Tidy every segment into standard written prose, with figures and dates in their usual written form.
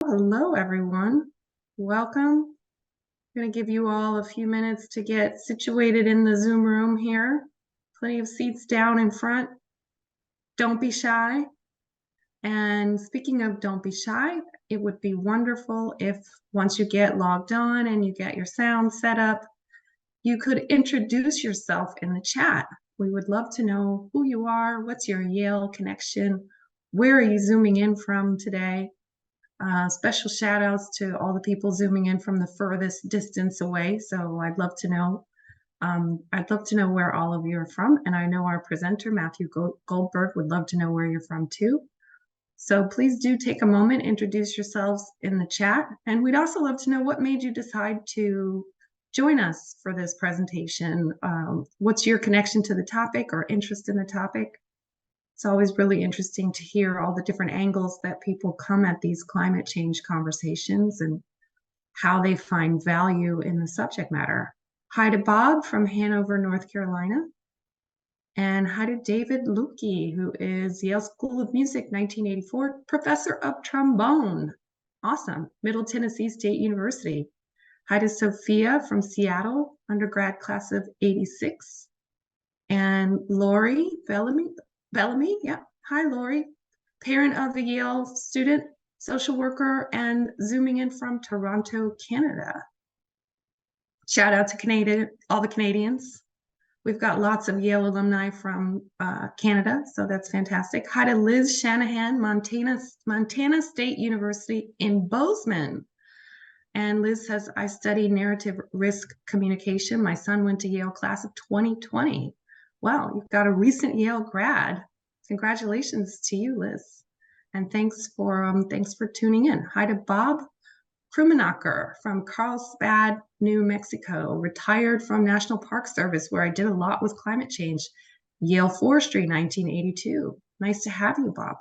Hello, everyone. Welcome. I'm going to give you all a few minutes to get situated in the Zoom room here. Plenty of seats down in front. Don't be shy. And speaking of don't be shy, it would be wonderful if once you get logged on and you get your sound set up, you could introduce yourself in the chat. We would love to know who you are, what's your Yale connection, where are you zooming in from today? Special shout outs to all the people zooming in from the furthest distance away. So I'd love to know. I'd love to know where all of you are from. And I know our presenter, Matthew Goldberg, would love to know where you're from too. So please do take a moment, introduce yourselves in the chat. And we'd also love to know what made you decide to join us for this presentation. What's your connection to the topic or interest in the topic? It's always really interesting to hear all the different angles that people come at these climate change conversations and how they find value in the subject matter. Hi to Bob from Hanover, North Carolina. And hi to David Lukey, who is Yale School of Music 1984 professor of trombone. Awesome. Middle Tennessee State University. Hi to Sophia from Seattle, undergrad class of 86. And Lori Bellamy, yeah. Hi, Lori. Parent of a Yale student, social worker, and zooming in from Toronto, Canada. Shout out to all the Canadians. We've got lots of Yale alumni from Canada, so that's fantastic. Hi to Liz Shanahan, Montana State University in Bozeman. And Liz says, I study narrative risk communication. My son went to Yale class of 2020. Wow, you've got a recent Yale grad. Congratulations to you, Liz. And thanks for tuning in. Hi to Bob Krumenacher from Carlsbad, New Mexico, retired from National Park Service, where I did a lot with climate change. Yale Forestry, 1982. Nice to have you, Bob.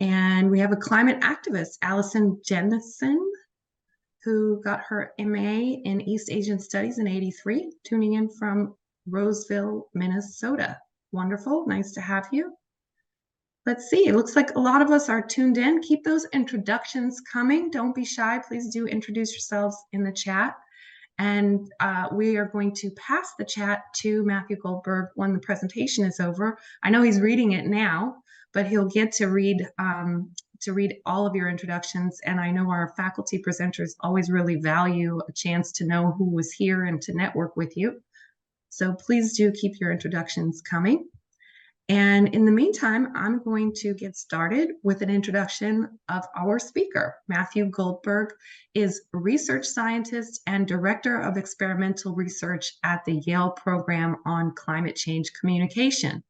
And we have a climate activist, Allison Jennison, who got her MA in East Asian Studies in '83, tuning in from Roseville, Minnesota. Wonderful, nice to have you. Let's see, it looks like a lot of us are tuned in. Keep those introductions coming. Don't be shy, please do introduce yourselves in the chat. And we are going to pass the chat to Matthew Goldberg when the presentation is over. I know he's reading it now, but he'll get to read all of your introductions. And I know our faculty presenters always really value a chance to know who was here and to network with you. So please do keep your introductions coming. And in the meantime, I'm going to get started with an introduction of our speaker. Matthew Goldberg is research scientist and director of experimental research at the Yale Program on Climate Change Communication.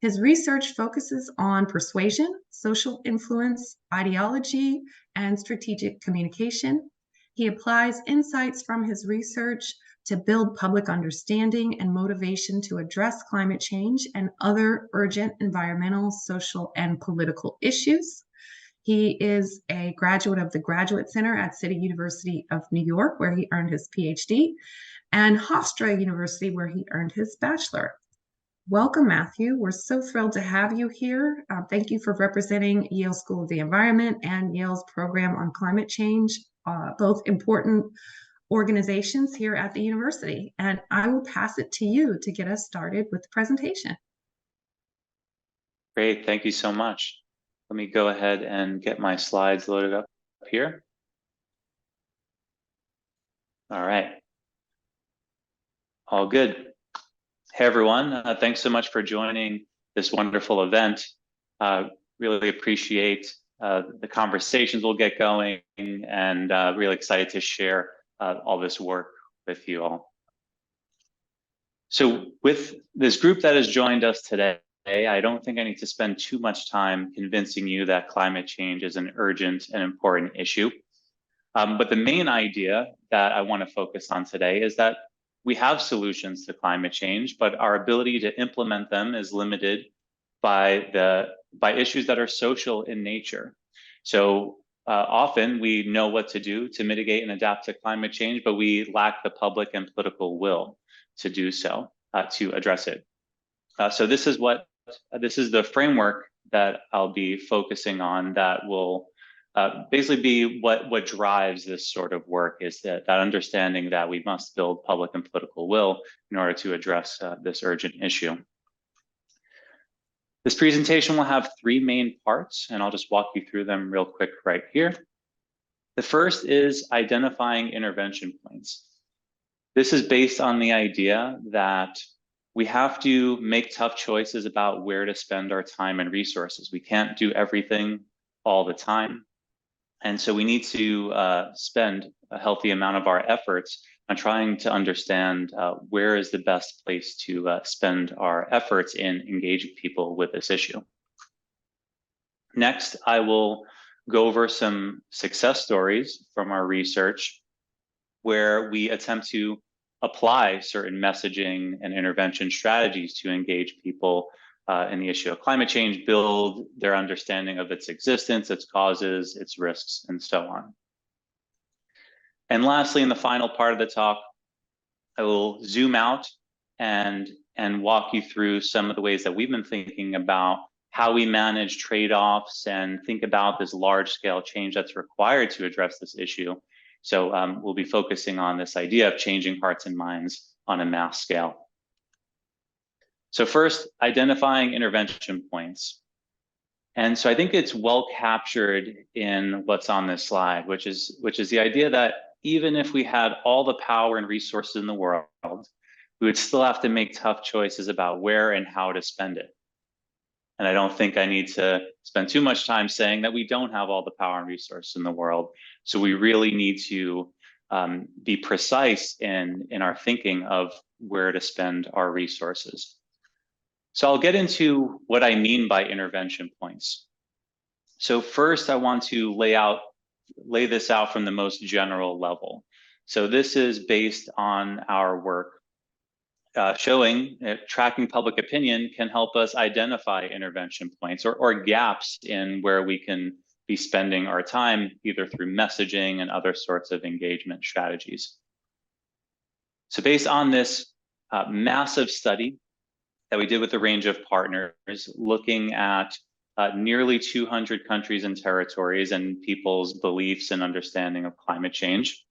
His research focuses on persuasion, social influence, ideology, and strategic communication. He applies insights from his research to build public understanding and motivation to address climate change and other urgent environmental, social, and political issues. He is a graduate of the Graduate Center at City University of New York, where he earned his PhD, and Hofstra University, where he earned his bachelor. Welcome, Matthew. We're so thrilled to have you here. Thank you for representing Yale School of the Environment and Yale's program on climate change, both important organizations here at the university. And I will pass it to you to get us started with the presentation. Great, thank you so much. Let me go ahead and get my slides loaded up here. All right. All good. Hey everyone, thanks so much for joining this wonderful event. Really appreciate the conversations we'll get going, and really excited to share all this work with you all. So with this group that has joined us today, I don't think I need to spend too much time convincing you that climate change is an urgent and important issue. But the main idea that I want to focus on today is that we have solutions to climate change, but our ability to implement them is limited by issues that are social in nature. So often we know what to do to mitigate and adapt to climate change, but we lack the public and political will to do so, to address it. So this is the framework that I'll be focusing on that will basically be what drives this sort of work is that understanding that we must build public and political will in order to address this urgent issue. This presentation will have three main parts, and I'll just walk you through them real quick right here. The first is identifying intervention points. This is based on the idea that we have to make tough choices about where to spend our time and resources. We can't do everything all the time. And so we need to spend a healthy amount of our efforts on trying to understand where is the best place to spend our efforts in engaging people with this issue. Next, I will go over some success stories from our research where we attempt to apply certain messaging and intervention strategies to engage people in the issue of climate change, build their understanding of its existence, its causes, its risks, and so on. And lastly, in the final part of the talk, I will zoom out and walk you through some of the ways that we've been thinking about how we manage trade-offs and think about this large-scale change that's required to address this issue. So we'll be focusing on this idea of changing hearts and minds on a mass scale. So first, identifying intervention points. And so I think it's well captured in what's on this slide, which is the idea that even if we had all the power and resources in the world, we would still have to make tough choices about where and how to spend it. And I don't think I need to spend too much time saying that we don't have all the power and resources in the world. So we really need to be precise in our thinking of where to spend our resources. So I'll get into what I mean by intervention points. So first, I want to lay this out from the most general level. So this is based on our work showing that tracking public opinion can help us identify intervention points or gaps in where we can be spending our time, either through messaging and other sorts of engagement strategies. So based on this massive study that we did with a range of partners, looking at nearly 200 countries and territories and people's beliefs and understanding of climate change,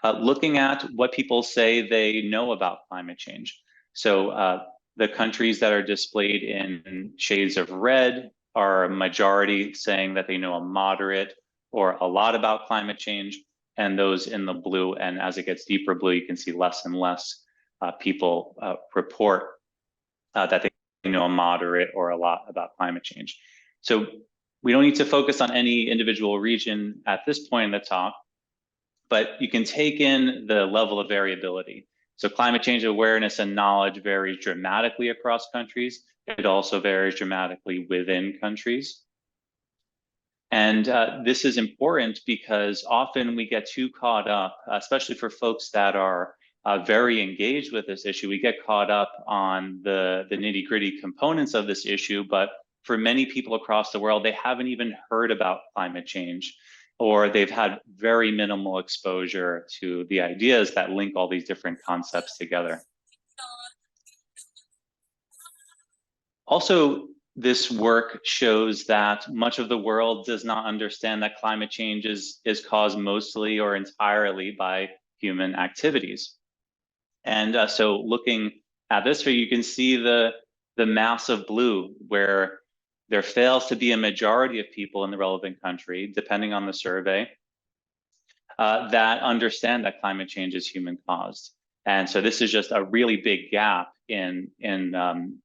looking at what people say they know about climate change. So the countries that are displayed in shades of red are a majority saying that they know a moderate or a lot about climate change, and those in the blue, and as it gets deeper blue, you can see less and less people report that they know a moderate or a lot about climate change. So we don't need to focus on any individual region at this point in the talk, but you can take in the level of variability. So climate change awareness and knowledge varies dramatically across countries. It also varies dramatically within countries. And this is important because often we get too caught up, especially for folks that are very engaged with this issue. We get caught up on the nitty-gritty components of this issue, but for many people across the world, they haven't even heard about climate change, or they've had very minimal exposure to the ideas that link all these different concepts together. Also, this work shows that much of the world does not understand that climate change is caused mostly or entirely by human activities. And so looking at this figure, you can see the massive blue where there fails to be a majority of people in the relevant country, depending on the survey, that understand that climate change is human caused. And so this is just a really big gap in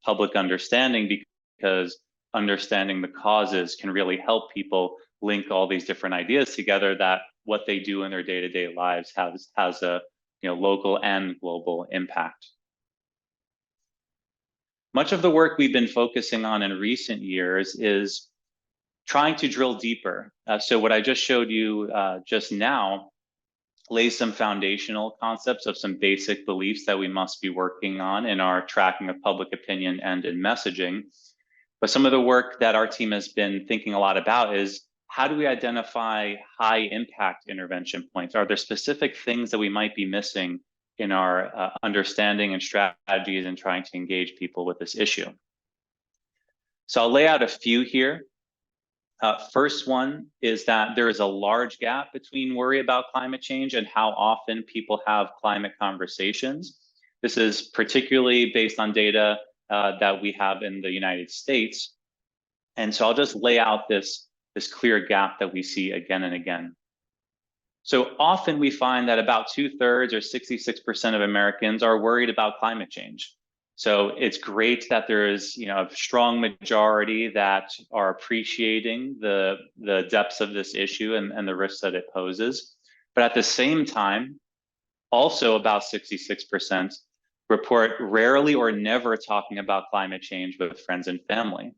public understanding, because understanding the causes can really help people link all these different ideas together, that what they do in their day-to-day lives has a local and global impact. Much of the work we've been focusing on in recent years is trying to drill deeper. So what I just showed you just now lays some foundational concepts of some basic beliefs that we must be working on in our tracking of public opinion and in messaging. But some of the work that our team has been thinking a lot about is, how do we identify high impact intervention points? Are there specific things that we might be missing in our understanding and strategies in trying to engage people with this issue? So I'll lay out a few here. First one is that there is a large gap between worry about climate change and how often people have climate conversations. This is particularly based on data that we have in the United States. And so I'll just lay out this clear gap that we see again and again. So often we find that about 2/3 or 66% of Americans are worried about climate change. So it's great that there is, a strong majority that are appreciating the depths of this issue and the risks that it poses. But at the same time, also about 66% report rarely or never talking about climate change with friends and family.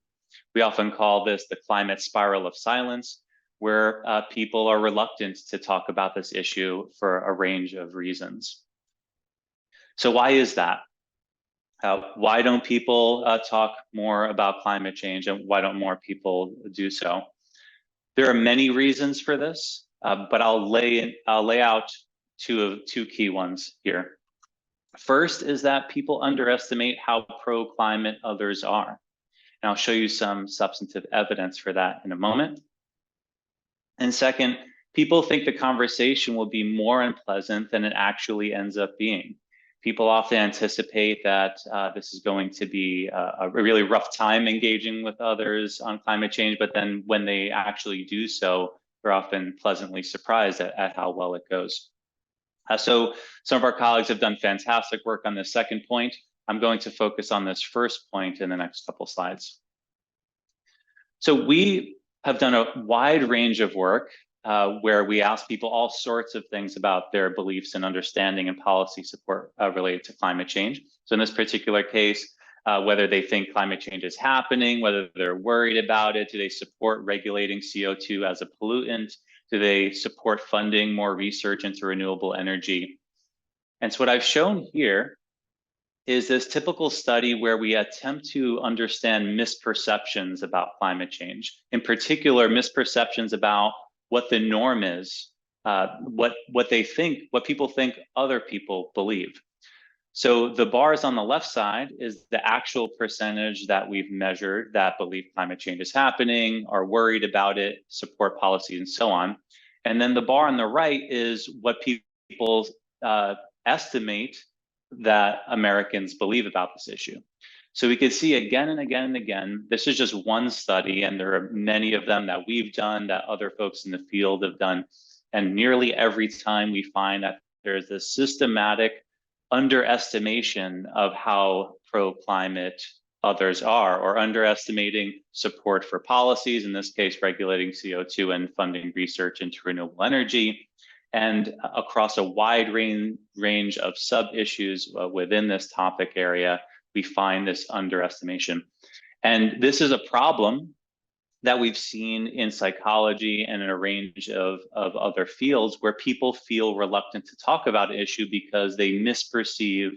We often call this the climate spiral of silence, where people are reluctant to talk about this issue for a range of reasons. So why is that? Why don't people talk more about climate change, and why don't more people do so? There are many reasons for this, but I'll lay out two key ones here. First is that people underestimate how pro-climate others are. And I'll show you some substantive evidence for that in a moment. And second, people think the conversation will be more unpleasant than it actually ends up being. People often anticipate that this is going to be a really rough time engaging with others on climate change, but then when they actually do so, they're often pleasantly surprised at how well it goes. So some of our colleagues have done fantastic work on this second point. I'm going to focus on this first point in the next couple slides. So we have done a wide range of work where we ask people all sorts of things about their beliefs and understanding and policy support related to climate change. So in this particular case, whether they think climate change is happening, whether they're worried about it, do they support regulating CO2 as a pollutant? Do they support funding more research into renewable energy? And so what I've shown here is this typical study where we attempt to understand misperceptions about climate change. In particular, misperceptions about what the norm is, what they think, what people think other people believe. So the bars on the left side is the actual percentage that we've measured that believe climate change is happening, are worried about it, support policy, and so on. And then the bar on the right is what people estimate that Americans believe about this issue. So we could see again and again and again, this is just one study, and there are many of them that we've done, that other folks in the field have done. And nearly every time we find that there's this systematic underestimation of how pro-climate others are, or underestimating support for policies, in this case, regulating CO2 and funding research into renewable energy, and across a wide range of sub-issues within this topic area, we find this underestimation. And this is a problem that we've seen in psychology and in a range of other fields where people feel reluctant to talk about an issue because they misperceive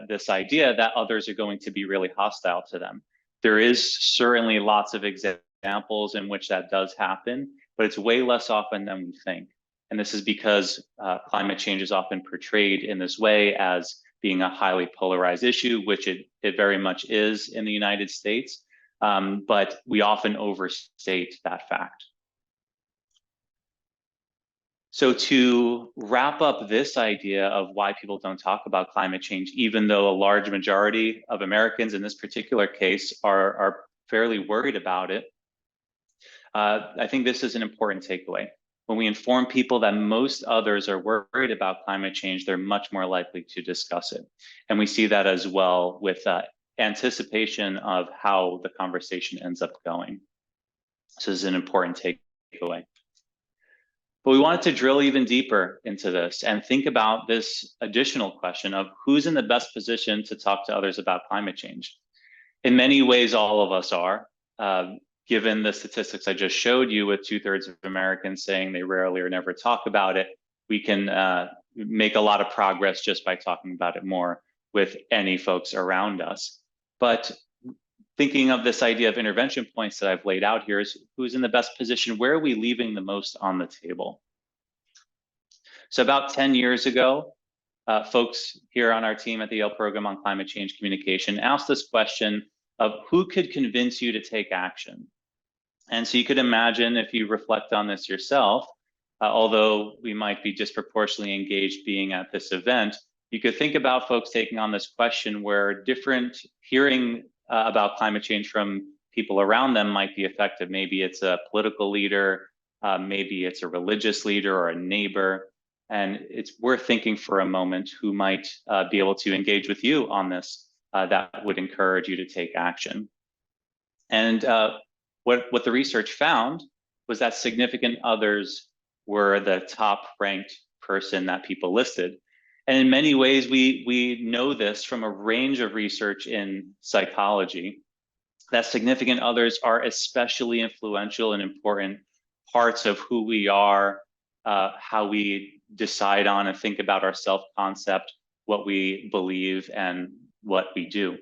this idea that others are going to be really hostile to them. There is certainly lots of examples in which that does happen, but it's way less often than we think. And this is because climate change is often portrayed in this way as being a highly polarized issue, which it very much is in the United States, but we often overstate that fact. So to wrap up this idea of why people don't talk about climate change, even though a large majority of Americans in this particular case are fairly worried about it, I think this is an important takeaway. When we inform people that most others are worried about climate change, they're much more likely to discuss it. And we see that as well with anticipation of how the conversation ends up going. So this is an important takeaway. But we wanted to drill even deeper into this and think about this additional question of who's in the best position to talk to others about climate change. In many ways, all of us are. Given the statistics I just showed you, with 2/3 of Americans saying they rarely or never talk about it, we can make a lot of progress just by talking about it more with any folks around us. But thinking of this idea of intervention points that I've laid out here is who's in the best position, where are we leaving the most on the table? So about 10 years ago, folks here on our team at the Yale Program on Climate Change Communication asked this question of who could convince you to take action? And so you could imagine, if you reflect on this yourself, although we might be disproportionately engaged being at this event, you could think about folks taking on this question where hearing about climate change from people around them might be effective. Maybe it's a political leader, maybe it's a religious leader or a neighbor. And it's worth thinking for a moment who might be able to engage with you on this that would encourage you to take action. And what the research found was that significant others were the top ranked person that people listed. And in many ways, we know this from a range of research in psychology, that significant others are especially influential and important parts of who we are, how we decide on and think about our self-concept, what we believe, and what we do.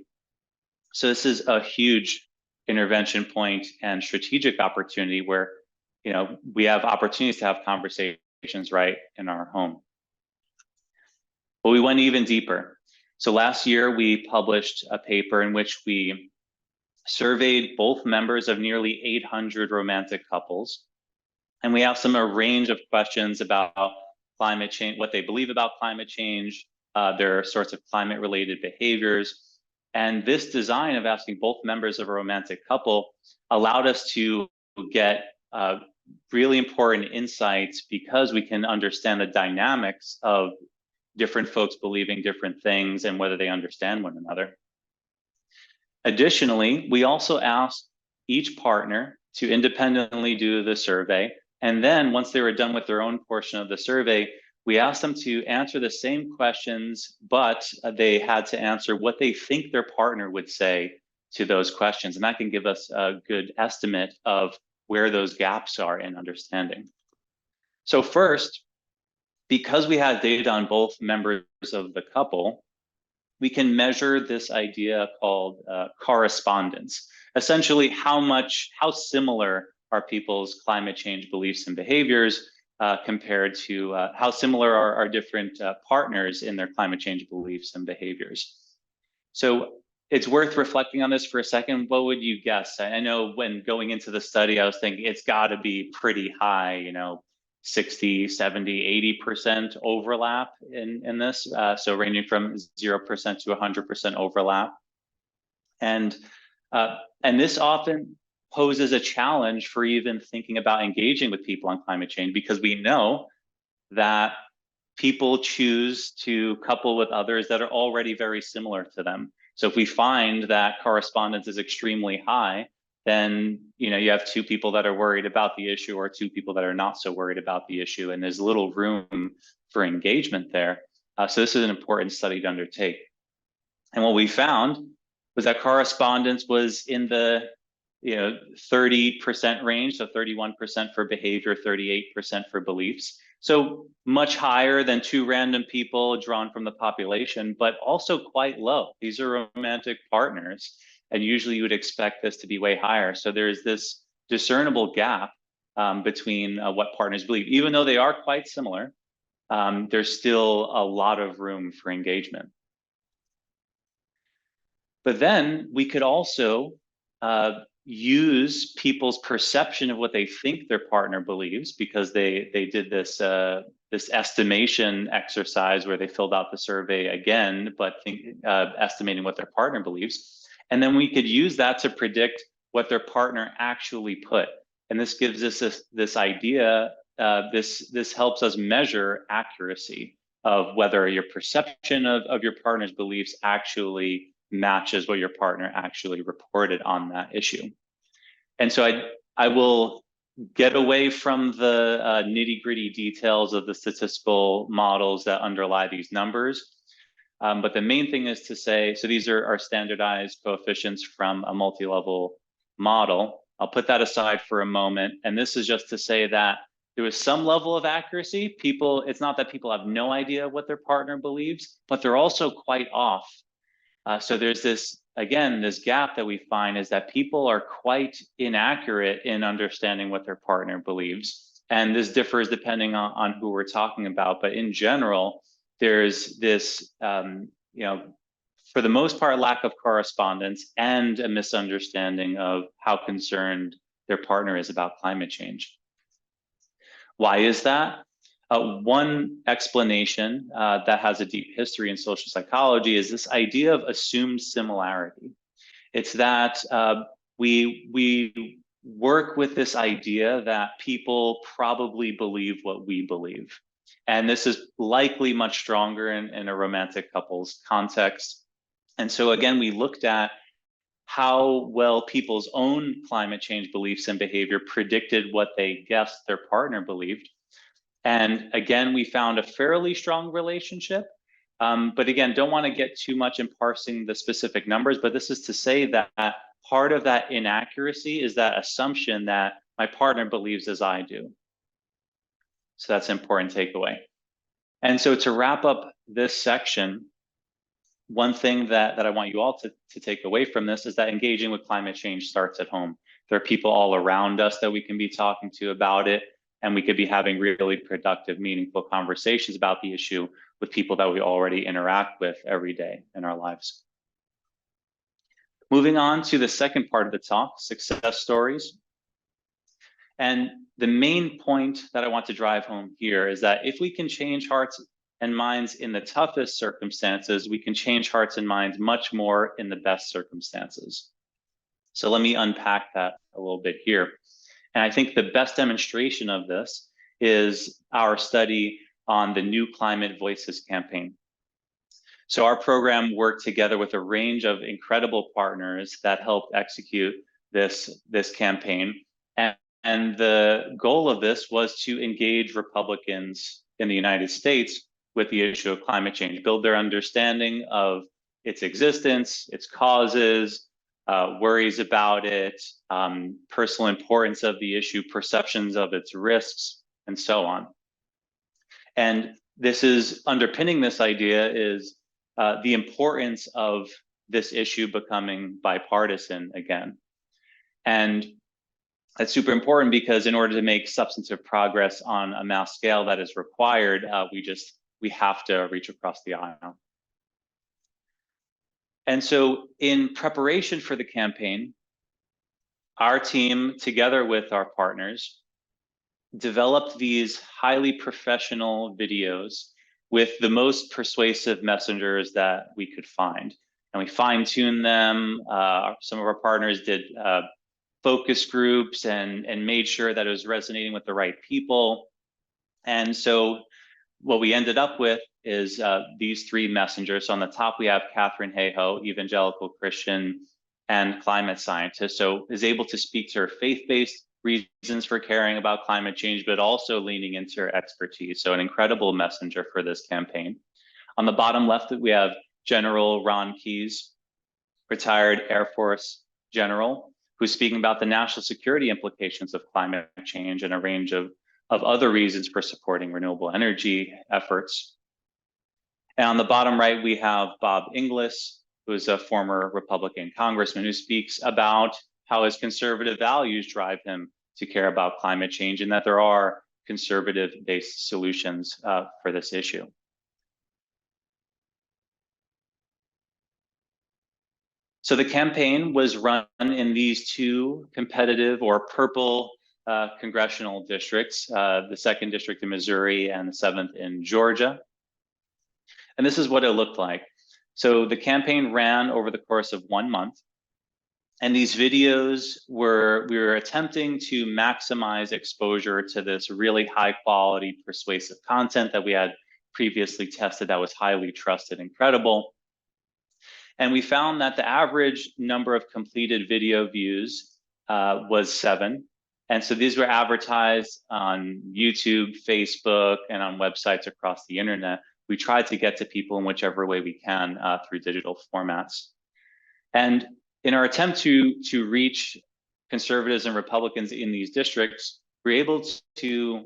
So this is a huge intervention point and strategic opportunity where, we have opportunities to have conversations right in our home. But we went even deeper. So last year we published a paper in which we surveyed both members of nearly 800 romantic couples. And we asked them a range of questions about climate change, what they believe about climate change, their sorts of climate related behaviors. And this design of asking both members of a romantic couple allowed us to get really important insights, because we can understand the dynamics of different folks believing different things and whether they understand one another. Additionally, we also asked each partner to independently do the survey. And then once they were done with their own portion of the survey, we asked them to answer the same questions, but they had to answer what they think their partner would say to those questions. And that can give us a good estimate of where those gaps are in understanding. So first, because we had data on both members of the couple, we can measure this idea called correspondence. Essentially, how similar are people's climate change beliefs and behaviors compared to how similar are our different partners in their climate change beliefs and behaviors. So it's worth reflecting on this for a second. What would you guess? I know when going into the study, I was thinking it's got to be pretty high, 60, 70, 80% overlap in this. So ranging from 0% to 100% overlap. And this often poses a challenge for even thinking about engaging with people on climate change, because we know that people choose to couple with others that are already very similar to them. So if we find that correspondence is extremely high, then you have two people that are worried about the issue or two people that are not so worried about the issue, and there's little room for engagement there. So this is an important study to undertake. And what we found was that correspondence was in the 30% range, so 31% for behavior, 38% for beliefs. So much higher than two random people drawn from the population, but also quite low. These are romantic partners, and usually you would expect this to be way higher. So there's this discernible gap between what partners believe. Even though they are quite similar, there's still a lot of room for engagement. But then we could also use people's perception of what they think their partner believes, because they did this estimation exercise where they filled out the survey again, but estimating what their partner believes. And then we could use that to predict what their partner actually put. And this gives us this idea, this helps us measure accuracy of whether your perception of your partner's beliefs actually matches what your partner actually reported on that issue. And so I will get away from the nitty-gritty details of the statistical models that underlie these numbers. But the main thing is to say, so these are our standardized coefficients from a multi-level model. I'll put that aside for a moment. And this is just to say that there was some level of accuracy. It's not that people have no idea what their partner believes, but they're also quite off. So there's this gap that we find is that people are quite inaccurate in understanding what their partner believes. And this differs depending on who we're talking about. But in general, there's this, for the most part, lack of correspondence and a misunderstanding of how concerned their partner is about climate change. Why is that? One explanation that has a deep history in social psychology is this idea of assumed similarity. It's that we work with this idea that people probably believe what we believe. And this is likely much stronger in a romantic couple's context. And so again, we looked at how well people's own climate change beliefs and behavior predicted what they guessed their partner believed. And again, we found a fairly strong relationship. But again, don't want to get too much in parsing the specific numbers, but this is to say that part of that inaccuracy is that assumption that my partner believes as I do. So that's an important takeaway. And so to wrap up this section, one thing that I want you all to take away from this is that engaging with climate change starts at home. There are people all around us that we can be talking to about it, and we could be having really productive, meaningful conversations about the issue with people that we already interact with every day in our lives. Moving on to the second part of the talk, success stories. And the main point that I want to drive home here is that if we can change hearts and minds in the toughest circumstances, we can change hearts and minds much more in the best circumstances. So let me unpack that a little bit here. And I think the best demonstration of this is our study on the New Climate Voices campaign. So our program worked together with a range of incredible partners that helped execute this campaign. And the goal of this was to engage Republicans in the United States with the issue of climate change, build their understanding of its existence, its causes, worries about it, personal importance of the issue, perceptions of its risks, and so on. And this is underpinning this idea is the importance of this issue becoming bipartisan again. And that's super important because in order to make substantive progress on a mass scale that is required, we have to reach across the aisle. And so in preparation for the campaign, our team, together with our partners, developed these highly professional videos with the most persuasive messengers that we could find. And we fine-tuned them. Some of our partners did focus groups and made sure that it was resonating with the right people. And so what we ended up with is these three messengers. So on the top, we have Katharine Hayhoe, evangelical Christian and climate scientist. So is able to speak to her faith-based reasons for caring about climate change, but also leaning into her expertise. So an incredible messenger for this campaign. On the bottom left, we have General Ron Keyes, retired Air Force general, who's speaking about the national security implications of climate change and a range of other reasons for supporting renewable energy efforts. And on the bottom right, we have Bob Inglis, who's a former Republican congressman who speaks about how his conservative values drive him to care about climate change and that there are conservative-based solutions for this issue. So the campaign was run in these two competitive or purple congressional districts, the 2nd district in Missouri and the 7th in Georgia. And this is what it looked like. So the campaign ran over the course of 1 month. And these videos we were attempting to maximize exposure to this really high quality, persuasive content that we had previously tested that was highly trusted and credible. And we found that the average number of completed video views was 7. And so these were advertised on YouTube, Facebook, and on websites across the internet. We tried to get to people in whichever way we can through digital formats. And in our attempt to reach conservatives and Republicans in these districts, we're able to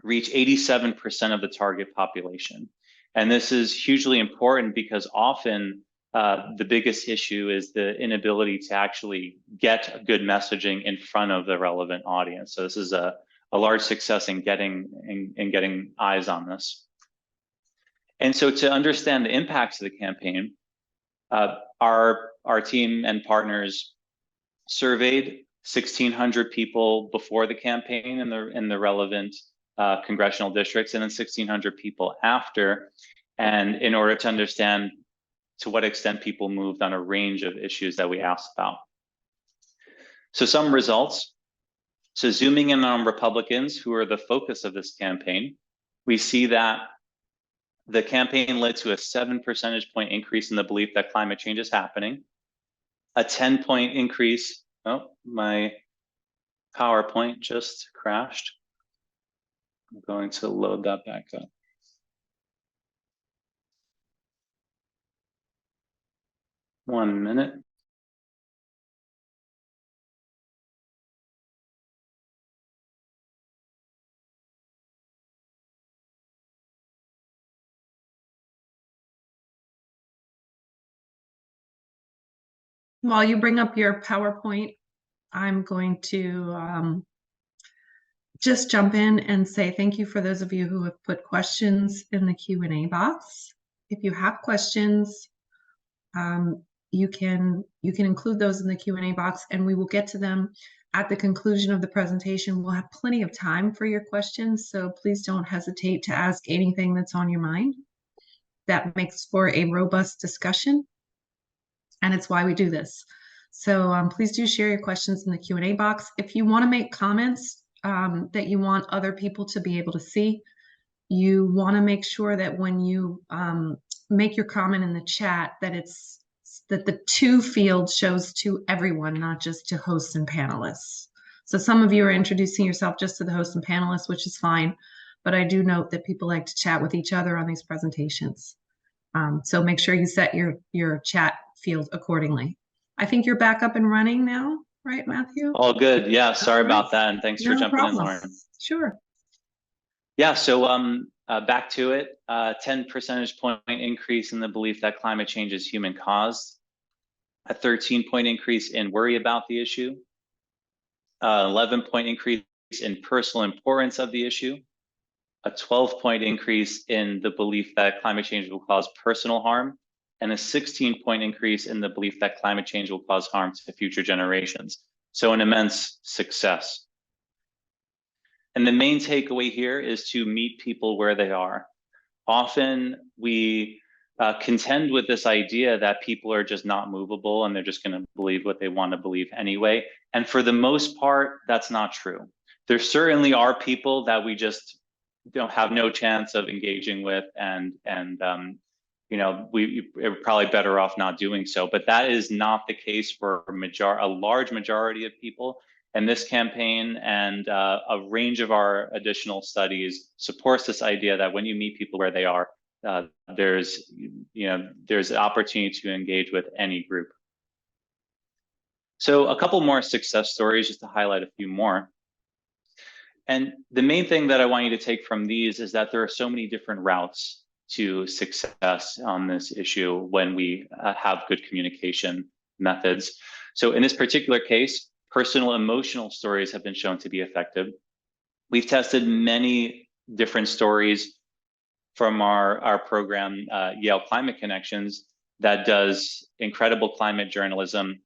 reach 87% of the target population. And this is hugely important because often the biggest issue is the inability to actually get good messaging in front of the relevant audience. So this is a large success in getting eyes on this. And so to understand the impacts of the campaign, our team and partners surveyed 1,600 people before the campaign in the relevant congressional districts, and then 1,600 people after. And in order to understand to what extent people moved on a range of issues that we asked about. So some results. So zooming in on Republicans, who are the focus of this campaign, we see that the campaign led to a 7 percentage point increase in the belief that climate change is happening, a 10-point increase. Oh, my PowerPoint just crashed. I'm going to load that back up. One minute. While you bring up your PowerPoint, I'm going to just jump in and say thank you for those of you who have put questions in the Q&A box. If you have questions, you can include those in the Q&A box, and we will get to them at the conclusion of the presentation. We'll have plenty of time for your questions, so please don't hesitate to ask anything that's on your mind. That makes for a robust discussion, and it's why we do this. So please do share your questions in the Q&A box. If you want to make comments that you want other people to be able to see, you want to make sure that when you make your comment in the chat that the to field shows to everyone, not just to hosts and panelists. So some of you are introducing yourself just to the hosts and panelists, which is fine, but I do note that people like to chat with each other on these presentations. So make sure you set your chat field accordingly. I think you're back up and running now, right, Matthew? All good. Yeah, sorry about that, and thanks for jumping in, Lauren. Sure. Yeah, so back to it, 10 percentage point increase in the belief that climate change is human caused, a 13-point increase in worry about the issue, 11-point increase in personal importance of the issue, a 12-point increase in the belief that climate change will cause personal harm, and a 16-point increase in the belief that climate change will cause harm to future generations. So an immense success. And the main takeaway here is to meet people where they are. Often we contend with this idea that people are just not movable and they're just going to believe what they want to believe anyway. And for the most part, that's not true. There certainly are people that we just don't have no chance of engaging with, and you know, we're probably better off not doing so. But that is not the case for a large majority of people. And this campaign and a range of our additional studies supports this idea that when you meet people where they are, there's an opportunity to engage with any group. So a couple more success stories, just to highlight a few more. And the main thing that I want you to take from these is that there are so many different routes to success on this issue when we have good communication methods. So in this particular case, personal emotional stories have been shown to be effective. We've tested many different stories from our program, Yale Climate Connections, that does incredible climate journalism.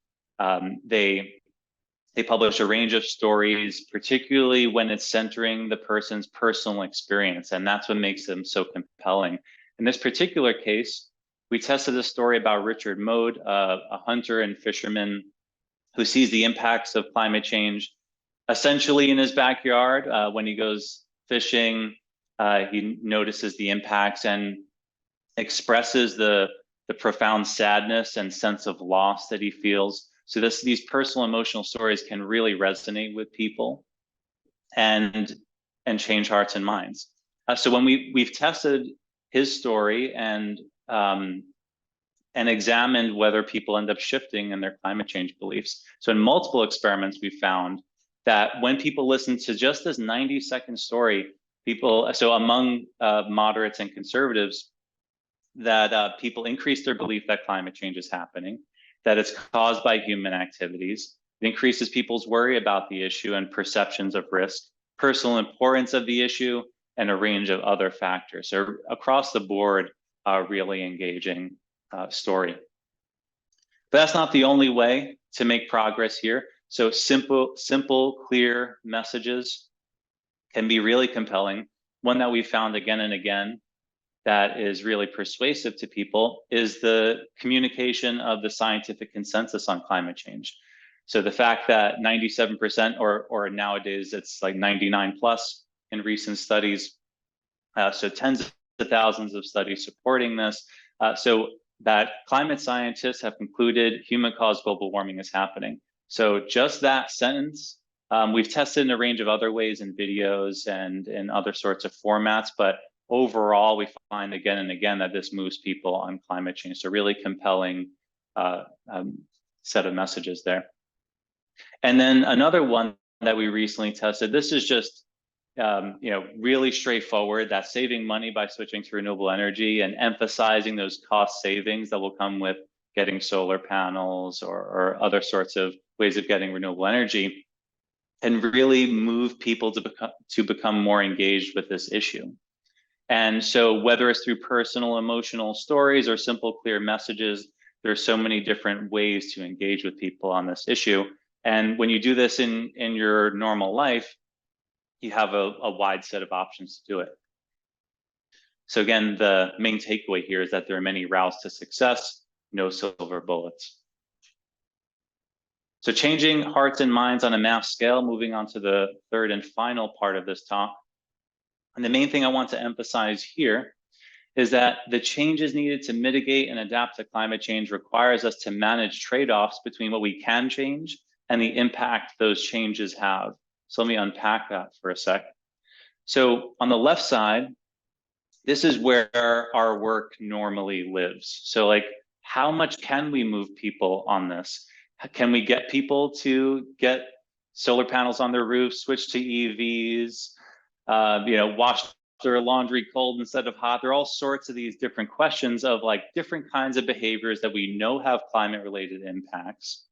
They publish a range of stories, particularly when it's centering the person's personal experience, and that's what makes them so compelling. In this particular case, we tested a story about Richard Mode, a hunter and fisherman who sees the impacts of climate change essentially in his backyard. When he goes fishing, he notices the impacts and expresses the profound sadness and sense of loss that he feels. So these personal emotional stories can really resonate with people and change hearts and minds. So when we've tested his story and examined whether people end up shifting in their climate change beliefs. So in multiple experiments, we found that when people listen to just this 90-second story, so among moderates and conservatives, that people increase their belief that climate change is happening, that it's caused by human activities. It increases people's worry about the issue and perceptions of risk, personal importance of the issue, and a range of other factors. So across the board, really engaging story. But that's not the only way to make progress here. So simple, clear messages can be really compelling. One that we found again and again that is really persuasive to people is the communication of the scientific consensus on climate change. So the fact that 97% or nowadays it's like 99 plus in recent studies, so tens of thousands of studies supporting this, so that climate scientists have concluded human-caused global warming is happening. So just that sentence, we've tested in a range of other ways in videos and in other sorts of formats, but overall, we find again and again that this moves people on climate change. So really compelling set of messages there. And then another one that we recently tested, this is just really straightforward, that saving money by switching to renewable energy and emphasizing those cost savings that will come with getting solar panels or other sorts of ways of getting renewable energy, and really move people to become more engaged with this issue. And so whether it's through personal, emotional stories or simple, clear messages, there's so many different ways to engage with people on this issue. And when you do this in your normal life, you have a wide set of options to do it. So again, the main takeaway here is that there are many routes to success, no silver bullets. So changing hearts and minds on a mass scale, moving on to the third and final part of this talk. And the main thing I want to emphasize here is that the changes needed to mitigate and adapt to climate change requires us to manage trade-offs between what we can change and the impact those changes have. So let me unpack that for a sec. So on the left side, this is where our work normally lives. So like, how much can we move people on this? Can we get people to get solar panels on their roofs, switch to EVs, wash their laundry cold instead of hot? There are all sorts of these different questions of like different kinds of behaviors that we know have climate related impacts.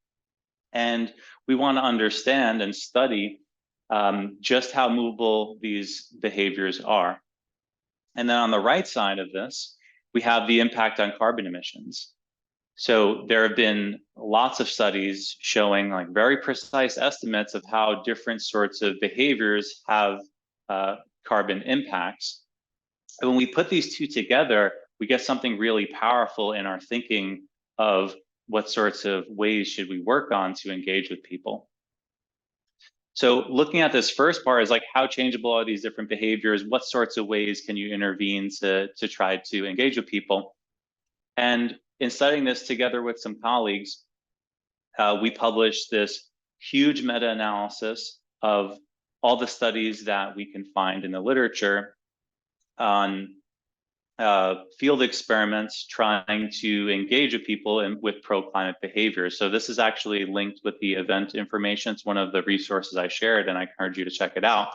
And we want to understand and study just how movable these behaviors are. And then on the right side of this, we have the impact on carbon emissions. So there have been lots of studies showing like very precise estimates of how different sorts of behaviors have carbon impacts. And when we put these two together, we get something really powerful in our thinking of what sorts of ways should we work on to engage with people. So looking at this first part is like, how changeable are these different behaviors? What sorts of ways can you intervene to try to engage with people? And in studying this together with some colleagues, we published this huge meta-analysis of all the studies that we can find in the literature on field experiments trying to engage with people with pro-climate behaviors. So this is actually linked with the event information. It's one of the resources I shared, and I encourage you to check it out.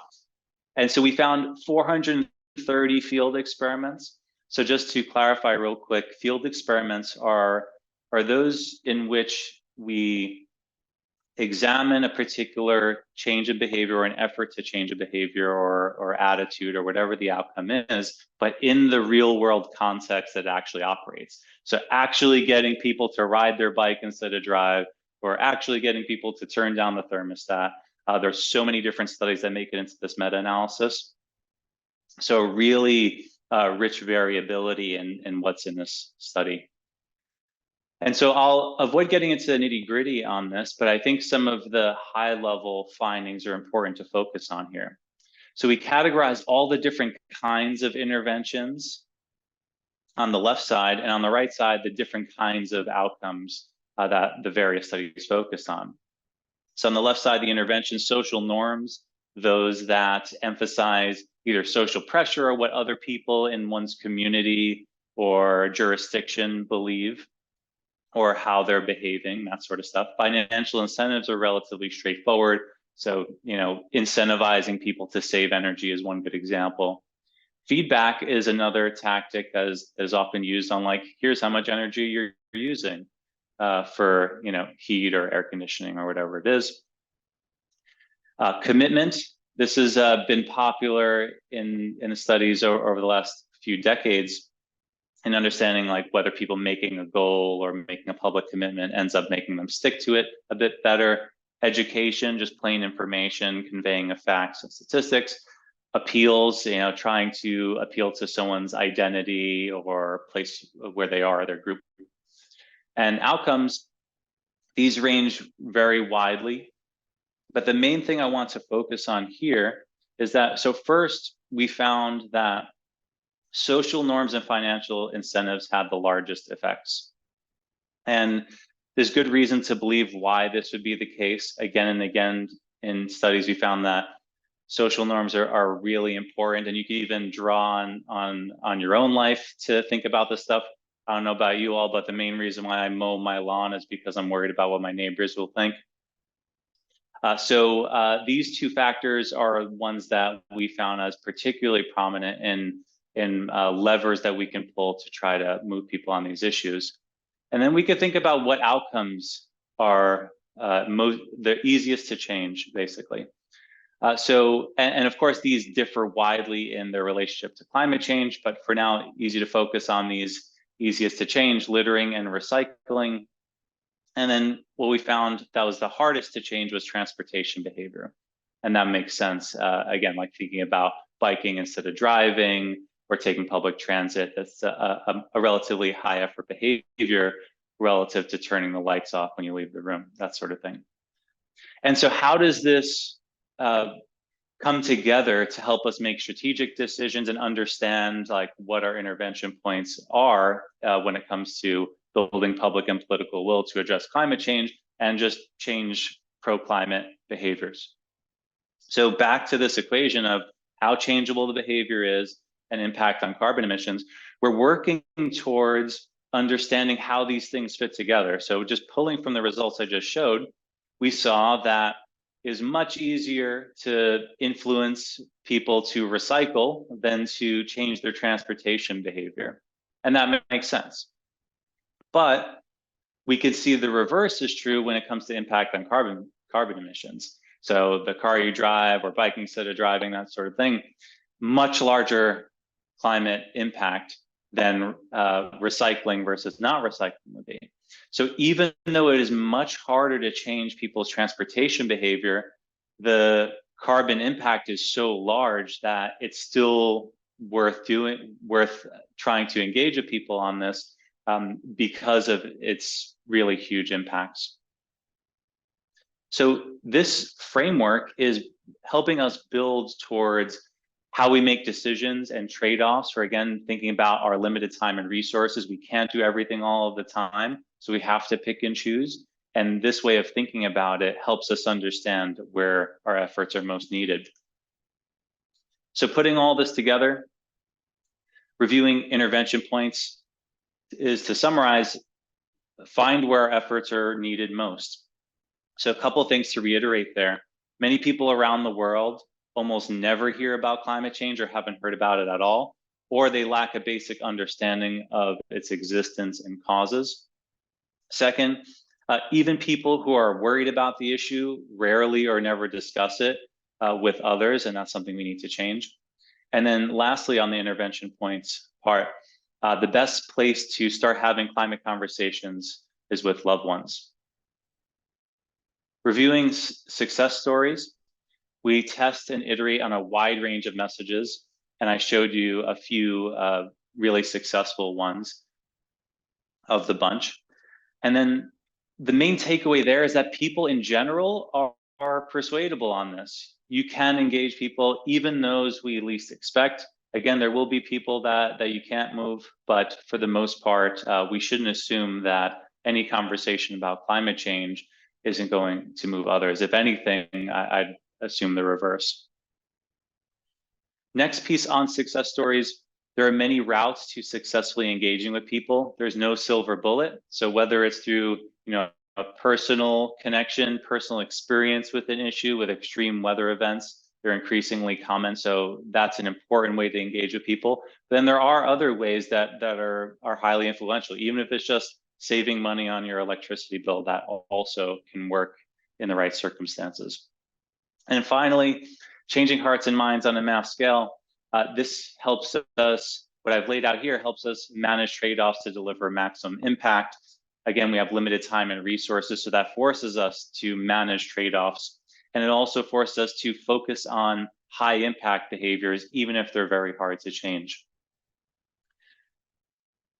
And so we found 430 field experiments. So just to clarify real quick, field experiments are those in which we examine a particular change of behavior or an effort to change a behavior or attitude or whatever the outcome is, but in the real world context that actually operates. So actually getting people to ride their bike instead of drive, or actually getting people to turn down the thermostat. There's so many different studies that make it into this meta-analysis. So really rich variability in what's in this study. And so I'll avoid getting into the nitty-gritty on this, but I think some of the high-level findings are important to focus on here. So we categorized all the different kinds of interventions on the left side, and on the right side, the different kinds of outcomes that the various studies focused on. So on the left side, the intervention, social norms, those that emphasize either social pressure or what other people in one's community or jurisdiction believe, or how they're behaving, that sort of stuff. Financial incentives are relatively straightforward. So, incentivizing people to save energy is one good example. Feedback is another tactic that is often used on like, here's how much energy you're using for, heat or air conditioning or whatever it is. Commitment, this has been popular in the studies over the last few decades, and understanding like whether people making a goal or making a public commitment ends up making them stick to it a bit better. education, just plain information, conveying of facts and statistics, appeals, trying to appeal to someone's identity or place where they are, their group. And outcomes, these range very widely. But the main thing I want to focus on here is that, so first, we found that social norms and financial incentives have the largest effects. And there's good reason to believe why this would be the case. Again and again, in studies, we found that social norms are really important, and you can even draw on your own life to think about this stuff. I don't know about you all, but the main reason why I mow my lawn is because I'm worried about what my neighbors will think. So these two factors are ones that we found as particularly prominent in levers that we can pull to try to move people on these issues. And then we could think about what outcomes are the easiest to change, basically. And of course, these differ widely in their relationship to climate change, but for now, easy to focus on these easiest to change: littering and recycling. And then what we found that was the hardest to change was transportation behavior. And that makes sense. Again, like thinking about biking instead of driving or taking public transit, that's a relatively high effort behavior relative to turning the lights off when you leave the room, that sort of thing. And so how does this come together to help us make strategic decisions and understand like what our intervention points are when it comes to building public and political will to address climate change and just change pro-climate behaviors? So back to this equation of how changeable the behavior is and impact on carbon emissions, we're working towards understanding how these things fit together. So just pulling from the results I just showed, we saw that is much easier to influence people to recycle than to change their transportation behavior. And that makes sense. But we could see the reverse is true when it comes to impact on carbon emissions. So the car you drive or biking instead of driving, that sort of thing, much larger climate impact than recycling versus not recycling would be. So even though it is much harder to change people's transportation behavior, the carbon impact is so large that it's still worth trying to engage with people on this because of its really huge impacts. So this framework is helping us build towards how we make decisions and trade-offs for, again, thinking about our limited time and resources. We can't do everything all of the time, so we have to pick and choose. And this way of thinking about it helps us understand where our efforts are most needed. So putting all this together, reviewing intervention points is, to summarize, find where our efforts are needed most. So a couple of things to reiterate there. Many people around the world almost never hear about climate change or haven't heard about it at all, or they lack a basic understanding of its existence and causes. Second, even people who are worried about the issue rarely or never discuss it with others, and that's something we need to change. And then lastly, on the intervention points part, the best place to start having climate conversations is with loved ones. Reviewing success stories, we test and iterate on a wide range of messages, and I showed you a few really successful ones of the bunch. And then the main takeaway there is that people in general are persuadable on this. You can engage people, even those we least expect. Again, there will be people that you can't move, but for the most part, we shouldn't assume that any conversation about climate change isn't going to move others. If anything, I'd assume the reverse. Next piece on success stories, there are many routes to successfully engaging with people. There's no silver bullet. So whether it's through, a personal connection, personal experience with an issue, with extreme weather events, they're increasingly common. So that's an important way to engage with people. Then there are other ways that are highly influential, even if it's just saving money on your electricity bill, that also can work in the right circumstances. And finally, changing hearts and minds on a mass scale. This helps us, what I've laid out here helps us manage trade-offs to deliver maximum impact. Again, we have limited time and resources, so that forces us to manage trade-offs. And it also forced us to focus on high impact behaviors, even if they're very hard to change.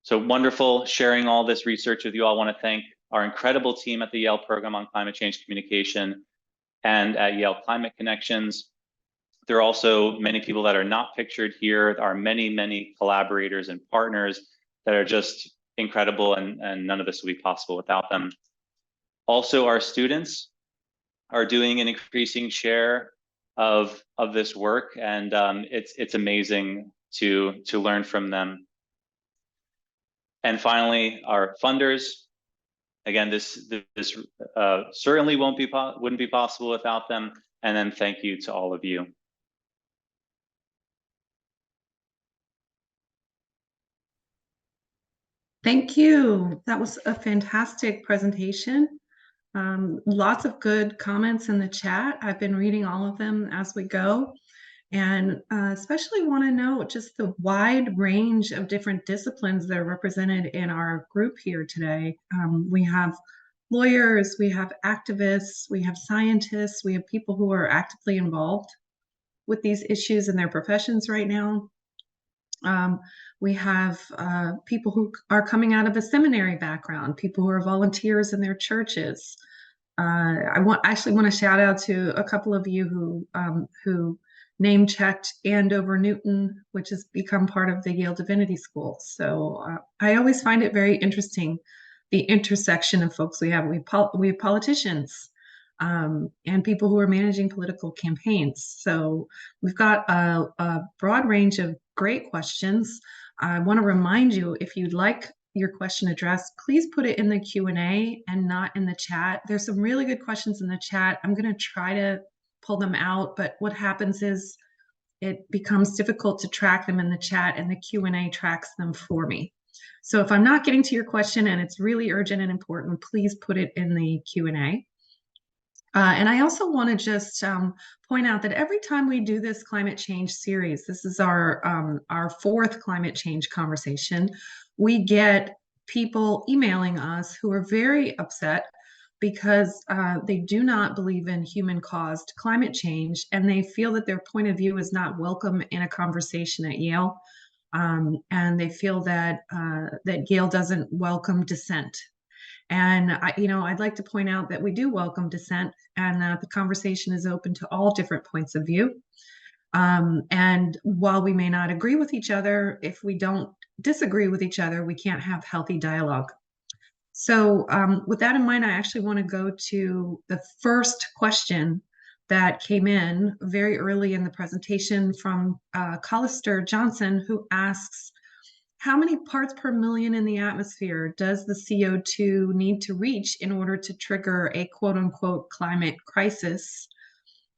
So wonderful sharing all this research with you all. I want to thank our incredible team at the Yale Program on Climate Change Communication and at Yale Climate Connections. There are also many people that are not pictured here. There are many, many collaborators and partners that are just incredible, and none of this would be possible without them. Also, our students are doing an increasing share of this work, and it's amazing to learn from them. And finally, our funders. Again, this certainly wouldn't be possible without them. And then thank you to all of you. Thank you. That was a fantastic presentation. Lots of good comments in the chat. I've been reading all of them as we go. And especially want to note just the wide range of different disciplines that are represented in our group here today. We have lawyers, we have activists, we have scientists, we have people who are actively involved with these issues in their professions right now. We have people who are coming out of a seminary background, people who are volunteers in their churches. I actually want to shout out to a couple of you who name checked Andover Newton, which has become part of the Yale Divinity School. So I always find it very interesting, the intersection of folks we have. We have politicians and people who are managing political campaigns. So we've got a broad range of great questions. I want to remind you, if you'd like your question addressed, please put it in the Q&A and not in the chat. There's some really good questions in the chat. I'm going to try to pull them out, but what happens is it becomes difficult to track them in the chat, and the Q&A tracks them for me. So if I'm not getting to your question and it's really urgent and important, please put it in the Q&A. And I also want to just point out that every time we do this climate change series, this is our fourth climate change conversation, we get people emailing us who are very upset because they do not believe in human-caused climate change, and they feel that their point of view is not welcome in a conversation at Yale, and they feel that that Yale doesn't welcome dissent. And I'd like to point out that we do welcome dissent, and that the conversation is open to all different points of view. And while we may not agree with each other, if we don't disagree with each other, we can't have healthy dialogue. So with that in mind, I actually want to go to the first question that came in very early in the presentation from Collister Johnson, who asks, how many parts per million in the atmosphere does the CO2 need to reach in order to trigger a quote unquote climate crisis?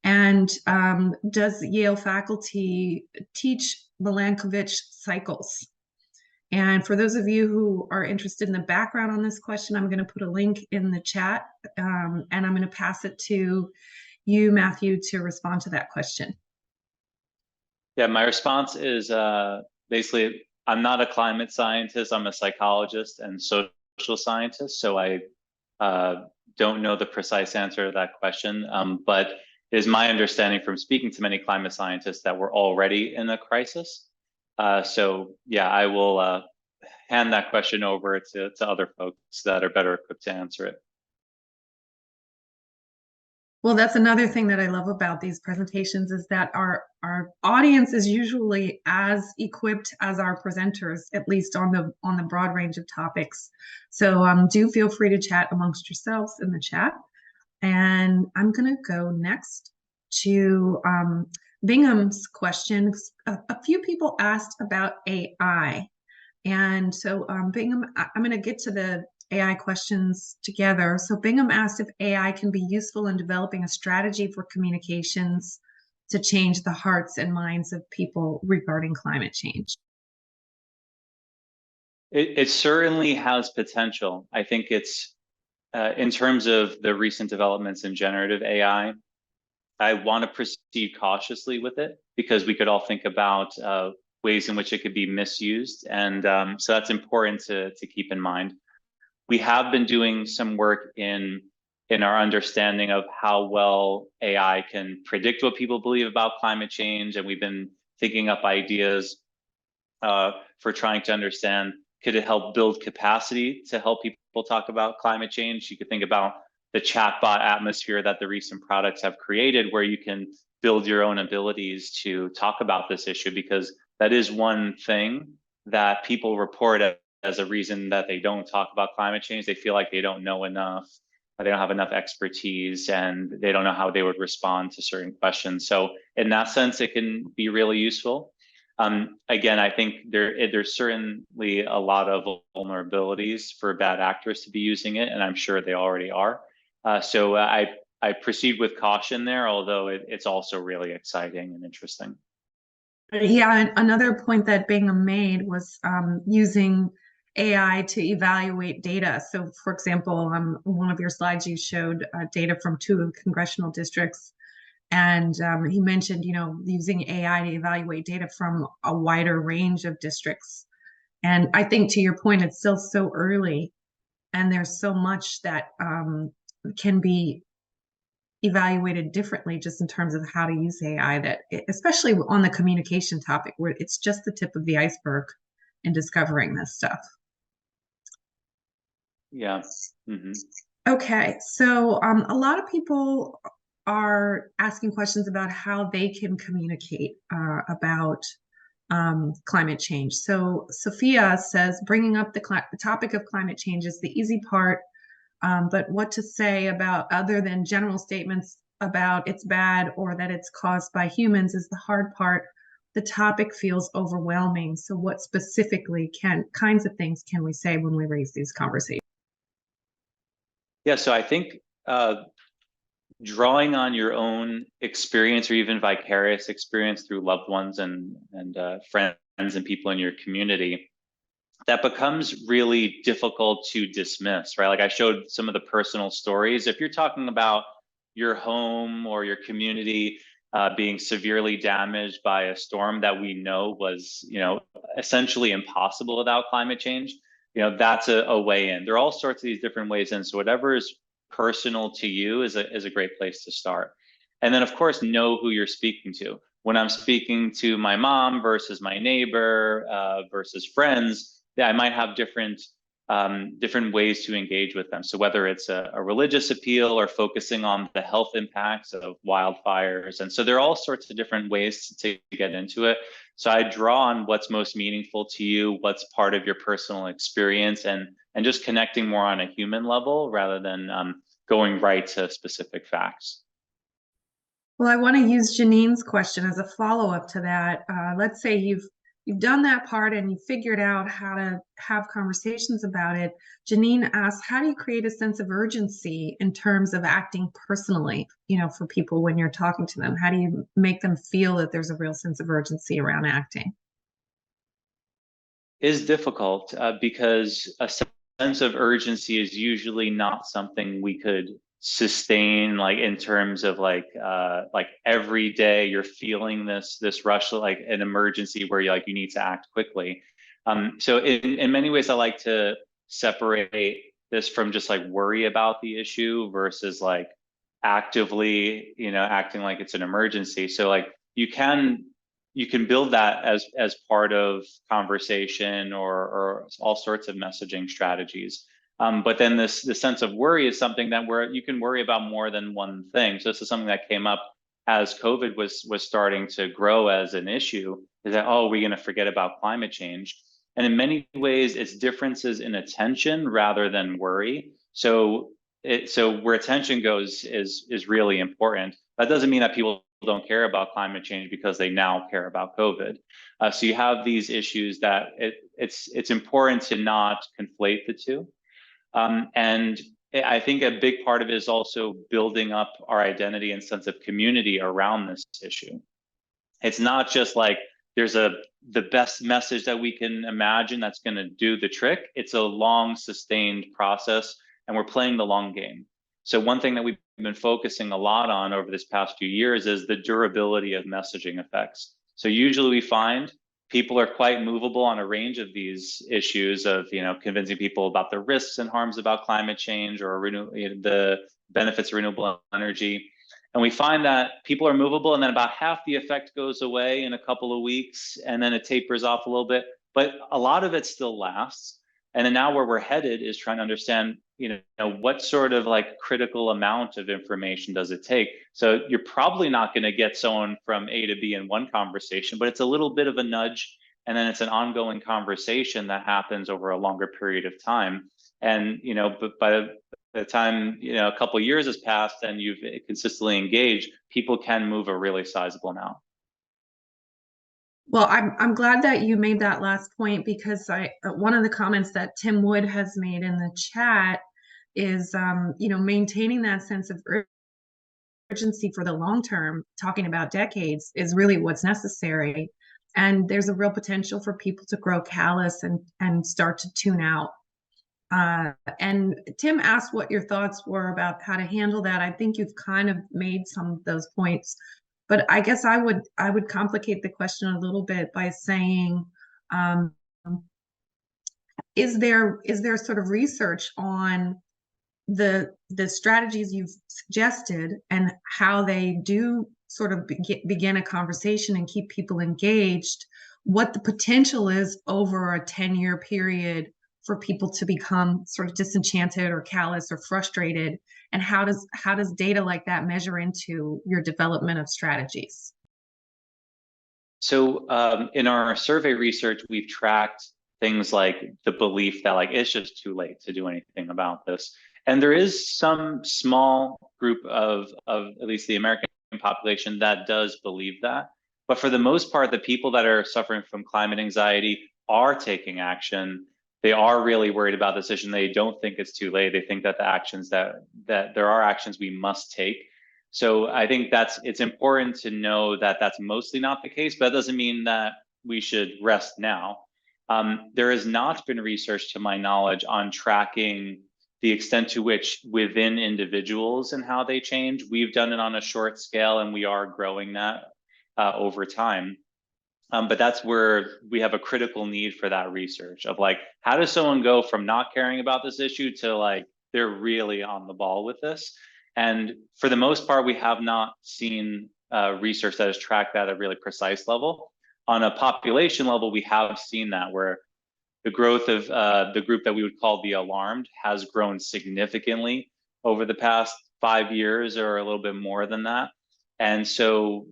And does Yale faculty teach Milankovitch cycles? And for those of you who are interested in the background on this question, I'm going to put a link in the chat, and I'm going to pass it to you, Matthew, to respond to that question. Yeah, my response is basically, I'm not a climate scientist. I'm a psychologist and social scientist, so I don't know the precise answer to that question. But it is my understanding from speaking to many climate scientists that we're already in a crisis. So yeah, I will hand that question over to other folks that are better equipped to answer it. Well, that's another thing that I love about these presentations, is that our audience is usually as equipped as our presenters, at least on the broad range of topics. So do feel free to chat amongst yourselves in the chat. And I'm going to go next to Bingham's question. A few people asked about AI. And so Bingham, I'm going to get to the AI questions together. So Bingham asked if AI can be useful in developing a strategy for communications to change the hearts and minds of people regarding climate change. It certainly has potential. I think it's, in terms of the recent developments in generative AI, I want to proceed cautiously with it, because we could all think about ways in which it could be misused. And so that's important to keep in mind. We have been doing some work in our understanding of how well AI can predict what people believe about climate change, and we've been thinking up ideas for trying to understand, could it help build capacity to help people talk about climate change? You could think about the chatbot atmosphere that the recent products have created, where you can build your own abilities to talk about this issue, because that is one thing that people report as a reason that they don't talk about climate change. They feel like they don't know enough, they don't have enough expertise, and they don't know how they would respond to certain questions. So in that sense, it can be really useful. Again, I think there's certainly a lot of vulnerabilities for bad actors to be using it, and I'm sure they already are. So I proceed with caution there, although it's also really exciting and interesting. Yeah, and another point that Bingham made was using AI to evaluate data. So, for example, on one of your slides, you showed data from 2 congressional districts, and he mentioned, using AI to evaluate data from a wider range of districts. And I think, to your point, it's still so early, and there's so much that can be evaluated differently just in terms of how to use AI, that especially on the communication topic, where it's just the tip of the iceberg in discovering this stuff. Yeah. Mm-hmm. Okay, so a lot of people are asking questions about how they can communicate about climate change. So Sophia says, bringing up the topic of climate change is the easy part, but what to say about, other than general statements about it's bad or that it's caused by humans, is the hard part. The topic feels overwhelming. So what specifically kinds of things can we say when we raise these conversations? Yeah, so I think drawing on your own experience, or even vicarious experience through loved ones and friends and people in your community, that becomes really difficult to dismiss, right? Like I showed some of the personal stories. If you're talking about your home or your community being severely damaged by a storm that we know was, essentially impossible without climate change, that's a way in. There are all sorts of these different ways in. So whatever is personal to you is a great place to start. And then of course, know who you're speaking to. When I'm speaking to my mom versus my neighbor versus friends, I might have different ways to engage with them. So whether it's a religious appeal or focusing on the health impacts of wildfires. And so there are all sorts of different ways to get into it. So I draw on what's most meaningful to you, what's part of your personal experience, and just connecting more on a human level rather than going right to specific facts. Well, I want to use Janine's question as a follow-up to that. Let's say you've done that part and you figured out how to have conversations about it. Janine asks, how do you create a sense of urgency in terms of acting personally, for people when you're talking to them? How do you make them feel that there's a real sense of urgency around acting? Is difficult because a sense of urgency is usually not something we could sustain, like in terms of like every day you're feeling this rush, like an emergency where you need to act quickly. So in many ways, I like to separate this from just like worry about the issue versus like actively, acting like it's an emergency. So like you can build that as part of conversation or all sorts of messaging strategies. But then the sense of worry is something that you can worry about more than one thing. So this is something that came up as COVID was starting to grow as an issue, is that, oh, we're going to forget about climate change. And in many ways, it's differences in attention rather than worry. So where attention goes is really important. That doesn't mean that people don't care about climate change because they now care about COVID. So you have these issues that it's important to not conflate the two. And I think a big part of it is also building up our identity and sense of community around this issue. It's not just like there's the best message that we can imagine that's going to do the trick. It's a long sustained process, and we're playing the long game. So one thing that we've been focusing a lot on over this past few years is the durability of messaging effects. So usually we find people are quite movable on a range of these issues of, convincing people about the risks and harms about climate change or the benefits of renewable energy. And we find that people are movable, and then about half the effect goes away in a couple of weeks, and then it tapers off a little bit, but a lot of it still lasts. And then now where we're headed is trying to understand, what sort of like critical amount of information does it take? So you're probably not going to get someone from A to B in one conversation, but it's a little bit of a nudge. And then it's an ongoing conversation that happens over a longer period of time. And, but by the time, a couple of years has passed and you've consistently engaged, people can move a really sizable amount. Well, I'm glad that you made that last point, because one of the comments that Tim Wood has made in the chat is maintaining that sense of urgency for the long term, talking about decades, is really what's necessary. And there's a real potential for people to grow callous and start to tune out. And Tim asked what your thoughts were about how to handle that. I think you've kind of made some of those points. But I guess I would complicate the question a little bit by saying, is there sort of research on the strategies you've suggested and how they do sort of begin a conversation and keep people engaged, what the potential is over a 10-year period for people to become sort of disenchanted or callous or frustrated, and how does data like that measure into your development of strategies? So in our survey research, we've tracked things like the belief that like it's just too late to do anything about this. And there is some small group of at least the American population that does believe that. But for the most part, the people that are suffering from climate anxiety are taking action. They are really worried about this issue. They don't think it's too late. They think that the actions that there are actions we must take. So I think it's important to know that that's mostly not the case, but that doesn't mean that we should rest now. There has not been research, to my knowledge, on tracking the extent to which within individuals and how they change. We've done it on a short scale, and we are growing that over time. But that's where we have a critical need for that research of like, how does someone go from not caring about this issue to like, they're really on the ball with this? And for the most part, we have not seen research that has tracked that at a really precise level. On a population level, we have seen that where the growth of the group that we would call the alarmed has grown significantly over the past 5 years or a little bit more than that. And so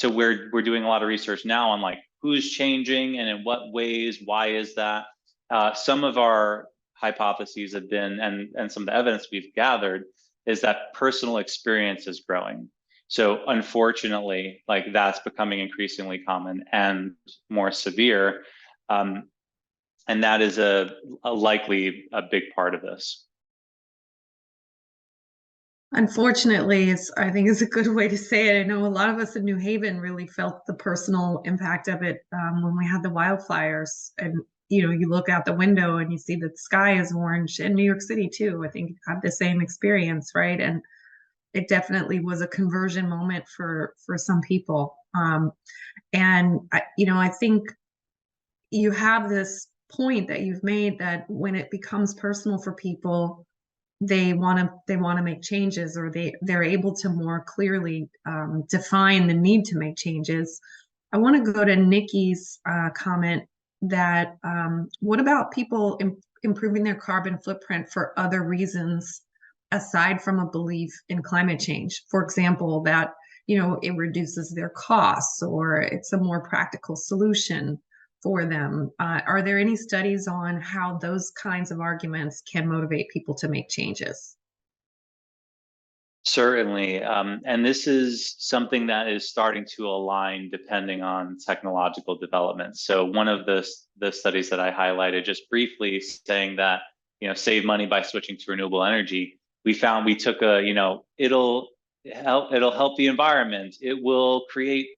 we're doing a lot of research now on like who's changing and in what ways, why is that? Some of our hypotheses have been, and some of the evidence we've gathered, is that personal experience is growing. So unfortunately, like that's becoming increasingly common and more severe. And that is likely a big part of this. Unfortunately, I think is a good way to say it. I know a lot of us in New Haven really felt the personal impact of it when we had the wildfires. And you look out the window and you see that the sky is orange. In New York City too, I think had the same experience, right? And it definitely was a conversion moment for some people. And I think you have this point that you've made that when it becomes personal for people, they want to make changes, or they're able to more clearly define the need to make changes. I want to go to Nikki's comment that what about people improving their carbon footprint for other reasons aside from a belief in climate change? For example, that it reduces their costs, or it's a more practical solution for them. Are there any studies on how those kinds of arguments can motivate people to make changes? Certainly. And this is something that is starting to align depending on technological development. So one of the studies that I highlighted just briefly saying that, save money by switching to renewable energy, we found we took it'll help the environment. It will create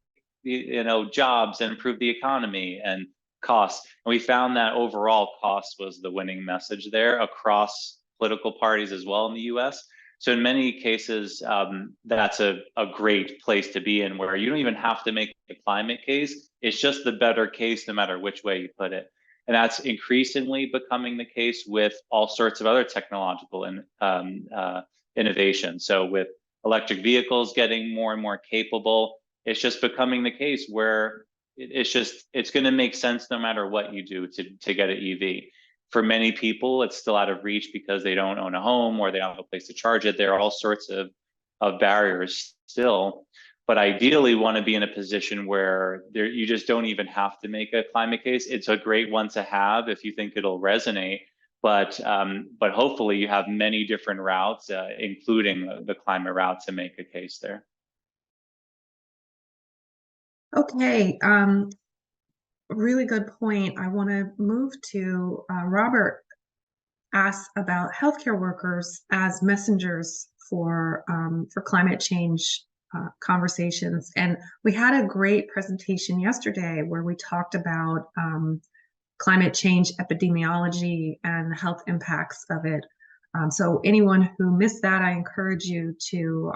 jobs and improve the economy and costs. And we found that overall cost was the winning message there across political parties as well in the US. So in many cases, that's a great place to be in, where you don't even have to make a climate case. It's just the better case no matter which way you put it. And that's increasingly becoming the case with all sorts of other technological innovation. So with electric vehicles getting more and more capable, it's just becoming the case where it's going to make sense no matter what you do to get an EV. For many people, it's still out of reach because they don't own a home or they don't have a place to charge it. There are all sorts of barriers still, but ideally want to be in a position where you just don't even have to make a climate case. It's a great one to have if you think it'll resonate, but hopefully you have many different routes, including the climate route, to make a case there. Okay, really good point. I want to move to Robert asks about healthcare workers as messengers for climate change conversations. And we had a great presentation yesterday where we talked about climate change epidemiology and the health impacts of it. So anyone who missed that, I encourage you to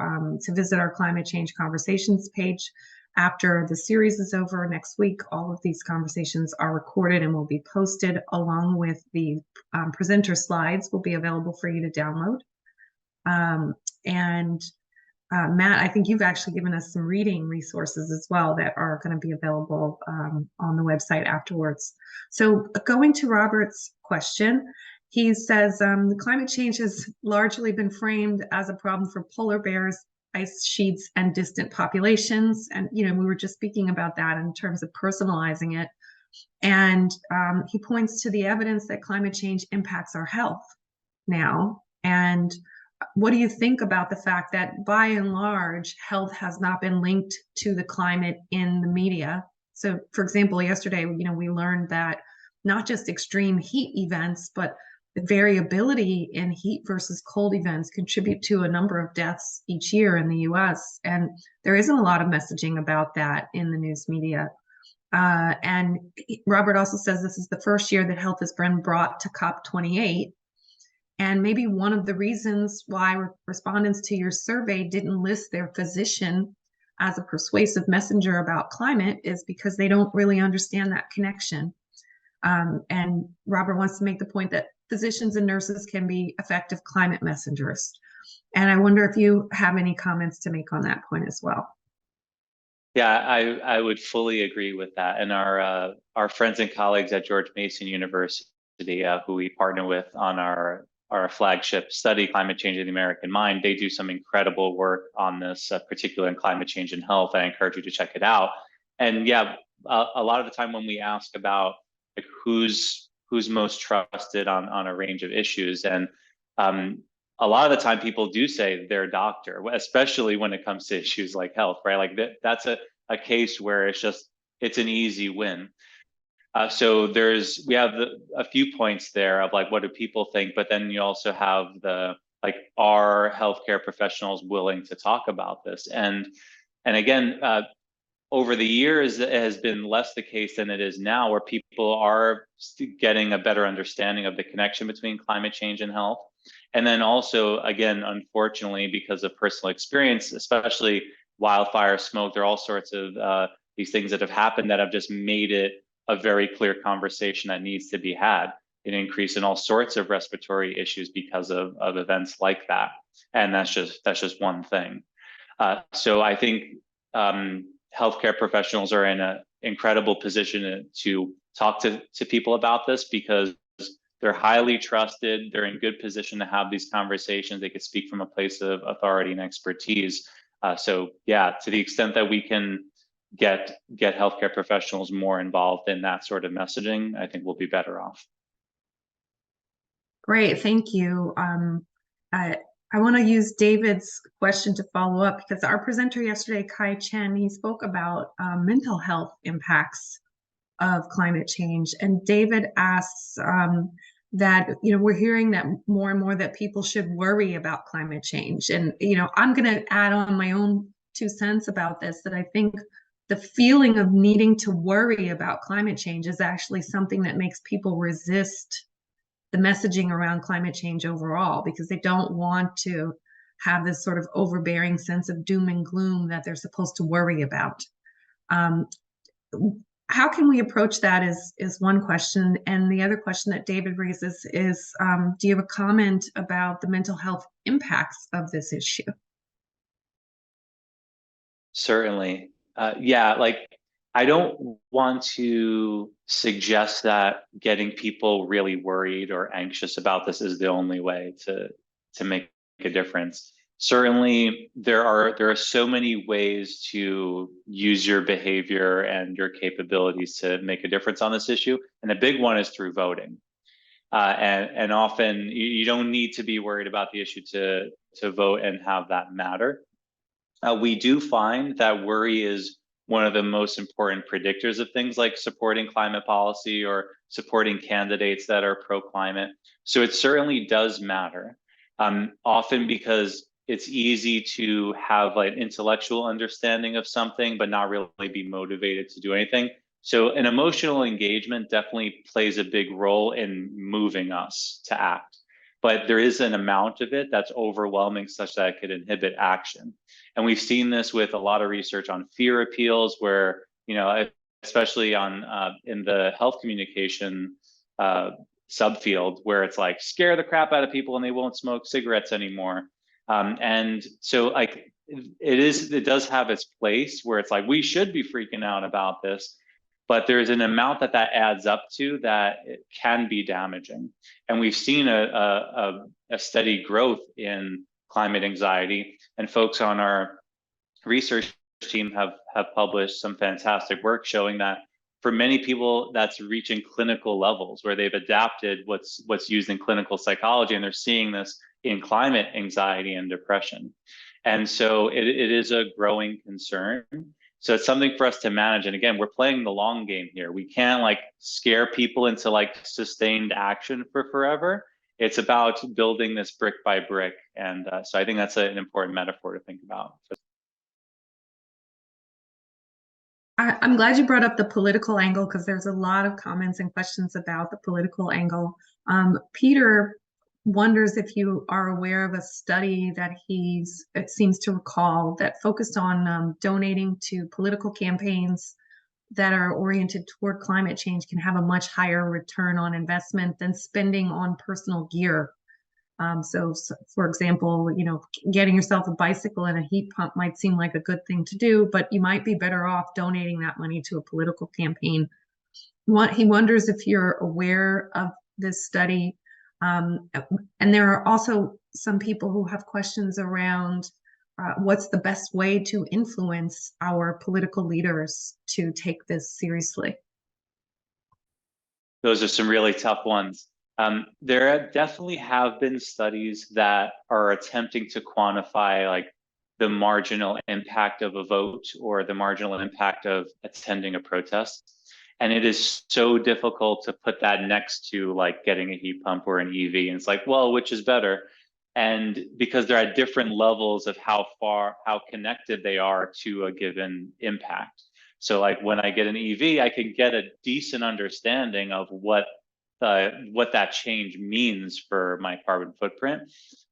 visit our climate change conversations page. After the series is over next week, all of these conversations are recorded and will be posted, along with the presenter slides will be available for you to download. Matt, I think you've actually given us some reading resources as well that are going to be available on the website afterwards. So going to Robert's question, he says the climate change has largely been framed as a problem for polar bears, ice sheets, and distant populations. And, we were just speaking about that in terms of personalizing it. And he points to the evidence that climate change impacts our health now. And what do you think about the fact that by and large, health has not been linked to the climate in the media? So, for example, yesterday, we learned that not just extreme heat events, but the variability in heat versus cold events contribute to a number of deaths each year in the US. And there isn't a lot of messaging about that in the news media. And Robert also says this is the first year that health has been brought to COP28. And maybe one of the reasons why respondents to your survey didn't list their physician as a persuasive messenger about climate is because they don't really understand that connection. And Robert wants to make the point that physicians and nurses can be effective climate messengers. And I wonder if you have any comments to make on that point as well. Yeah, I would fully agree with that. And our friends and colleagues at George Mason University, who we partner with on our flagship study, Climate Change in the American Mind, they do some incredible work on this, particular in climate change and health. I encourage you to check it out. And yeah, a lot of the time when we ask about like who's most trusted on a range of issues, and a lot of the time people do say their doctor, especially when it comes to issues like health, right? Like that's a case where it's an easy win. So we have a few points there of like, what do people think? But then you also have are healthcare professionals willing to talk about this? And again, over the years, it has been less the case than it is now, where people are getting a better understanding of the connection between climate change and health. And then also, again, unfortunately, because of personal experience, especially wildfire smoke, there are all sorts of these things that have happened that have just made it a very clear conversation that needs to be had. An increase in all sorts of respiratory issues because of events like that. And that's just one thing. So I think healthcare professionals are in an incredible position to talk to people about this, because they're highly trusted. They're in good position to have these conversations. They could speak from a place of authority and expertise. So yeah, to the extent that we can get healthcare professionals more involved in that sort of messaging, I think we'll be better off. Great, thank you. I want to use David's question to follow up, because our presenter yesterday, Kai Chen, he spoke about mental health impacts of climate change. And David asks that, we're hearing that more and more that people should worry about climate change. And, I'm going to add on my own 2 cents about this, that I think the feeling of needing to worry about climate change is actually something that makes people resist the messaging around climate change overall, because they don't want to have this sort of overbearing sense of doom and gloom that they're supposed to worry about. Um, how can we approach that is one question. And the other question that David raises is, do you have a comment about the mental health impacts of this issue? Certainly. Yeah, like I don't want to suggest that getting people really worried or anxious about this is the only way to make a difference. Certainly, there are so many ways to use your behavior and your capabilities to make a difference on this issue, and a big one is through voting. And often you don't need to be worried about the issue to vote and have that matter. We do find that worry is one of the most important predictors of things like supporting climate policy or supporting candidates that are pro-climate. So it certainly does matter, often because it's easy to have like intellectual understanding of something, but not really be motivated to do anything. So an emotional engagement definitely plays a big role in moving us to act. But there is an amount of it that's overwhelming such that it could inhibit action. And we've seen this with a lot of research on fear appeals, where, you know, especially on in the health communication subfield, where it's like scare the crap out of people and they won't smoke cigarettes anymore. And so like it does have its place where it's like we should be freaking out about this, but there's an amount that adds up to that it can be damaging. And we've seen a steady growth in climate anxiety, and folks on our research team have published some fantastic work showing that for many people that's reaching clinical levels where they've adapted what's used in clinical psychology, and they're seeing this in climate anxiety and depression. And so it is a growing concern. So it's something for us to manage. And again, we're playing the long game here. We can't like scare people into like sustained action for forever. It's about building this brick by brick. And so I think that's an important metaphor to think about. I'm glad you brought up the political angle, because there's a lot of comments and questions about the political angle. Peter wonders if you are aware of a study that it seems to recall, that focused on donating to political campaigns that are oriented toward climate change can have a much higher return on investment than spending on personal gear. So for example, you know, getting yourself a bicycle and a heat pump might seem like a good thing to do, but you might be better off donating that money to a political campaign. He wonders if you're aware of this study. And there are also some people who have questions around what's the best way to influence our political leaders to take this seriously. Those are some really tough ones. There definitely have been studies that are attempting to quantify like the marginal impact of a vote or the marginal impact of attending a protest. And it is so difficult to put that next to like getting a heat pump or an EV. And it's like, well, which is better? And because they're at different levels of how connected they are to a given impact. So like when I get an EV, I can get a decent understanding of what that change means for my carbon footprint.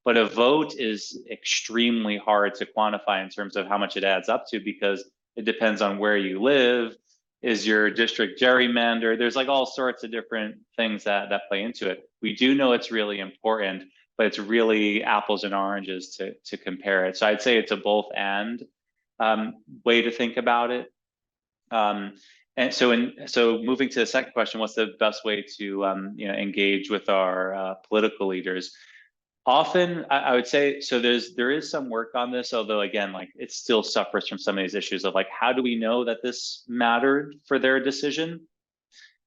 But a vote is extremely hard to quantify in terms of how much it adds up to, because it depends on where you live. Is your district gerrymandered? There's like all sorts of different things that play into it. We do know it's really important, but it's really apples and oranges to compare it. So I'd say it's a both and way to think about it. And so moving to the second question, what's the best way to engage with our political leaders? Often, I would say, so there is some work on this, although again, like it still suffers from some of these issues of like, how do we know that this mattered for their decision?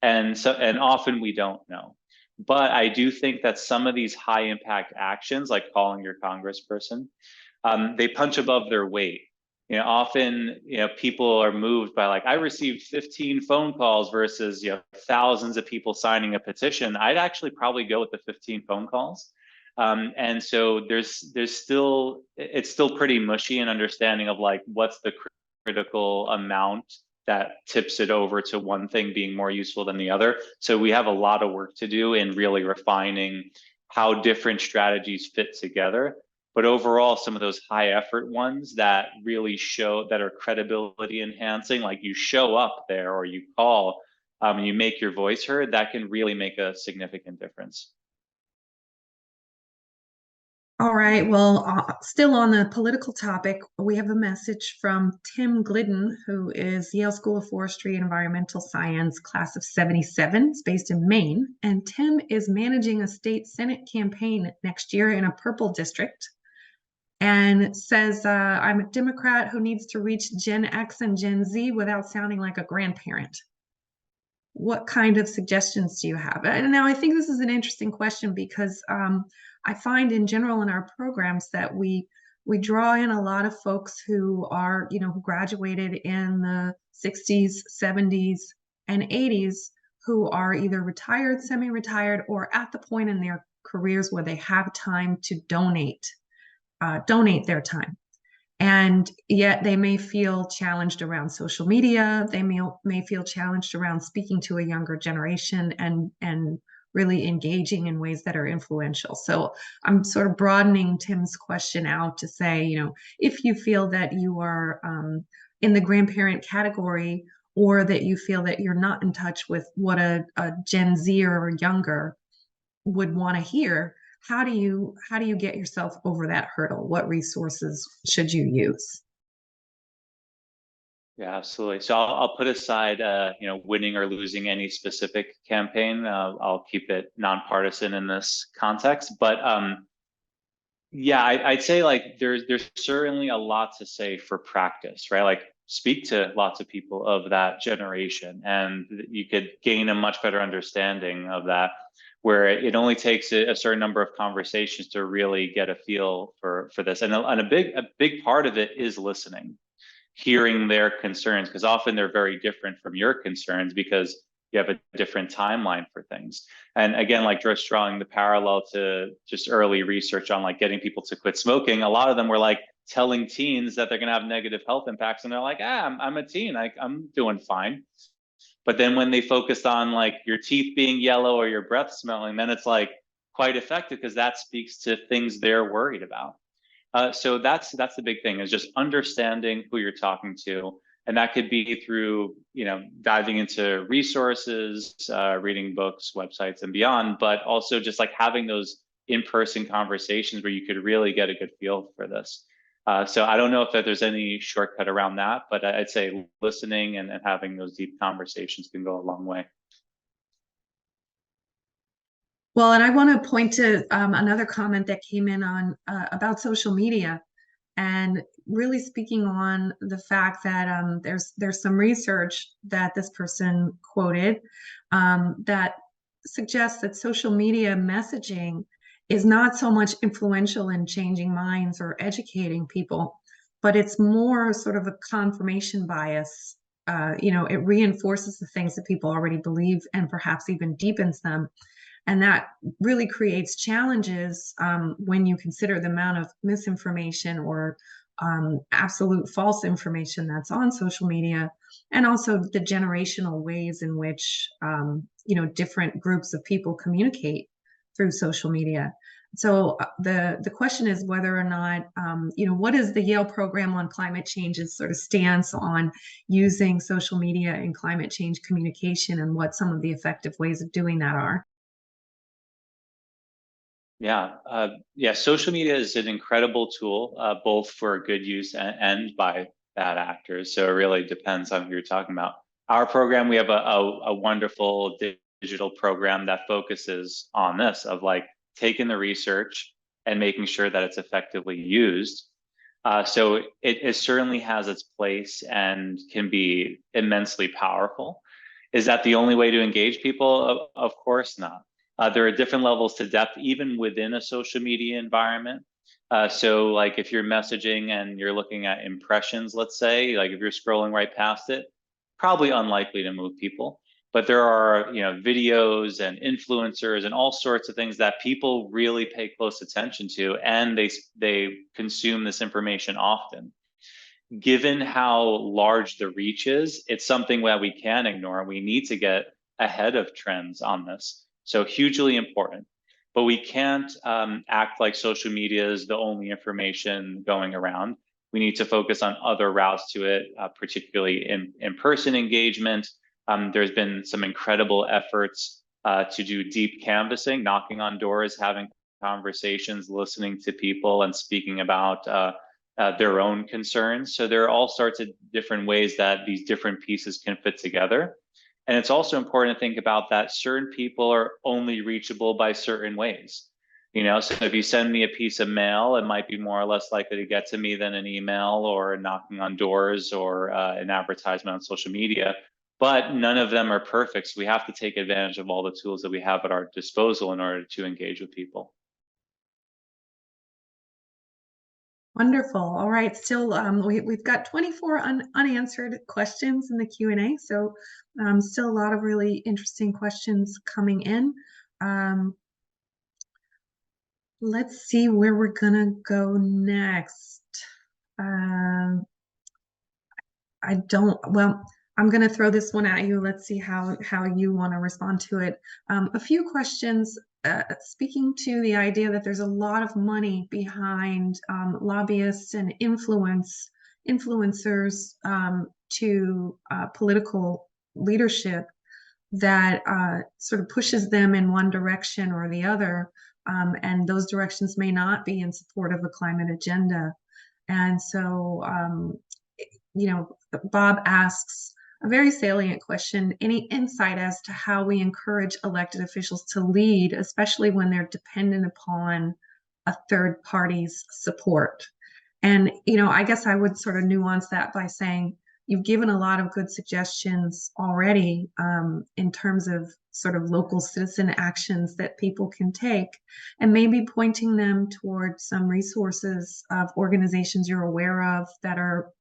And often we don't know. But I do think that some of these high impact actions, like calling your congressperson, they punch above their weight. You know, often, people are moved by like, I received 15 phone calls versus, thousands of people signing a petition. I'd actually probably go with the 15 phone calls. And so it's still pretty mushy in understanding of like, what's the critical amount that tips it over to one thing being more useful than the other. So we have a lot of work to do in really refining how different strategies fit together. But overall, some of those high effort ones that really show that are credibility enhancing, like you show up there or you call, you make your voice heard, that can really make a significant difference. All right, well, still on the political topic, we have a message from Tim Glidden, who is Yale School of Forestry and Environmental Science, class of 77. It's based in Maine. And Tim is managing a state Senate campaign next year in a purple district and says, I'm a Democrat who needs to reach Gen X and Gen Z without sounding like a grandparent. What kind of suggestions do you have? And now I think this is an interesting question because I find in general in our programs that we draw in a lot of folks who are, who graduated in the 60s, 70s, and 80s, who are either retired, semi-retired, or at the point in their careers where they have time to donate their time. And yet they may feel challenged around social media. They may feel challenged around speaking to a younger generation and really engaging in ways that are influential. So I'm sort of broadening Tim's question out to say, if you feel that you are in the grandparent category, or that you feel that you're not in touch with what a Gen Z or younger would want to hear, how do you get yourself over that hurdle? What resources should you use? Yeah, absolutely. So I'll put aside, winning or losing any specific campaign. I'll keep it nonpartisan in this context. But yeah, I'd say like there's certainly a lot to say for practice, right? Like speak to lots of people of that generation, and you could gain a much better understanding of that, where it only takes a certain number of conversations to really get a feel for this. And a big part of it is listening, hearing their concerns, because often they're very different from your concerns because you have a different timeline for things. And again, like just drawing the parallel to just early research on like getting people to quit smoking, a lot of them were like telling teens that they're going to have negative health impacts, and they're like, I'm a teen, I'm doing fine. But then when they focused on like your teeth being yellow or your breath smelling, then it's like quite effective because that speaks to things they're worried about. So that's the big thing, is just understanding who you're talking to, and that could be through diving into resources, reading books, websites, and beyond, but also just like having those in-person conversations where you could really get a good feel for this. So I don't know if there's any shortcut around that, but I'd say listening and having those deep conversations can go a long way. Well, and I want to point to another comment that came in on about social media, and really speaking on the fact that there's some research that this person quoted that suggests that social media messaging is not so much influential in changing minds or educating people, but it's more sort of a confirmation bias. It reinforces the things that people already believe and perhaps even deepens them. And that really creates challenges when you consider the amount of misinformation or absolute false information that's on social media, and also the generational ways in which different groups of people communicate through social media. So the question is whether or not what is the Yale program on climate change's sort of stance on using social media in climate change communication, and what some of the effective ways of doing that are. Yeah, social media is an incredible tool, both for good use and by bad actors. So it really depends on who you're talking about. Our program, we have a wonderful digital program that focuses on this, of like taking the research and making sure that it's effectively used. So it certainly has its place and can be immensely powerful. Is that the only way to engage people? Of course not. There are different levels to depth, even within a social media environment. So like if you're messaging and you're looking at impressions, let's say, like if you're scrolling right past it, probably unlikely to move people. But there are, videos and influencers and all sorts of things that people really pay close attention to, and they consume this information often. Given how large the reach is, it's something that we can't ignore. We need to get ahead of trends on this. So hugely important. but we can't act like social media is the only information going around. We need to focus on other routes to it, particularly in-person engagement. There's been some incredible efforts to do deep canvassing, knocking on doors, having conversations, listening to people, and speaking about their own concerns. So there are all sorts of different ways that these different pieces can fit together. And it's also important to think about that certain people are only reachable by certain ways. So if you send me a piece of mail, it might be more or less likely to get to me than an email or knocking on doors or an advertisement on social media. But none of them are perfect. So we have to take advantage of all the tools that we have at our disposal in order to engage with people. Wonderful. All right. Still, we've got 24 unanswered questions in the Q&A. So still a lot of really interesting questions coming in. Let's see where we're gonna go next. I'm gonna throw this one at you. Let's see how you want to respond to it. A few questions speaking to the idea that there's a lot of money behind lobbyists and influencers to political leadership that sort of pushes them in one direction or the other, and those directions may not be in support of a climate agenda. And so, Bob asks a very salient question: any insight as to how we encourage elected officials to lead, especially when they're dependent upon a third party's support? And, I guess I would sort of nuance that by saying you've given a lot of good suggestions already in terms of sort of local citizen actions that people can take, and maybe pointing them toward some resources of organizations you're aware of that are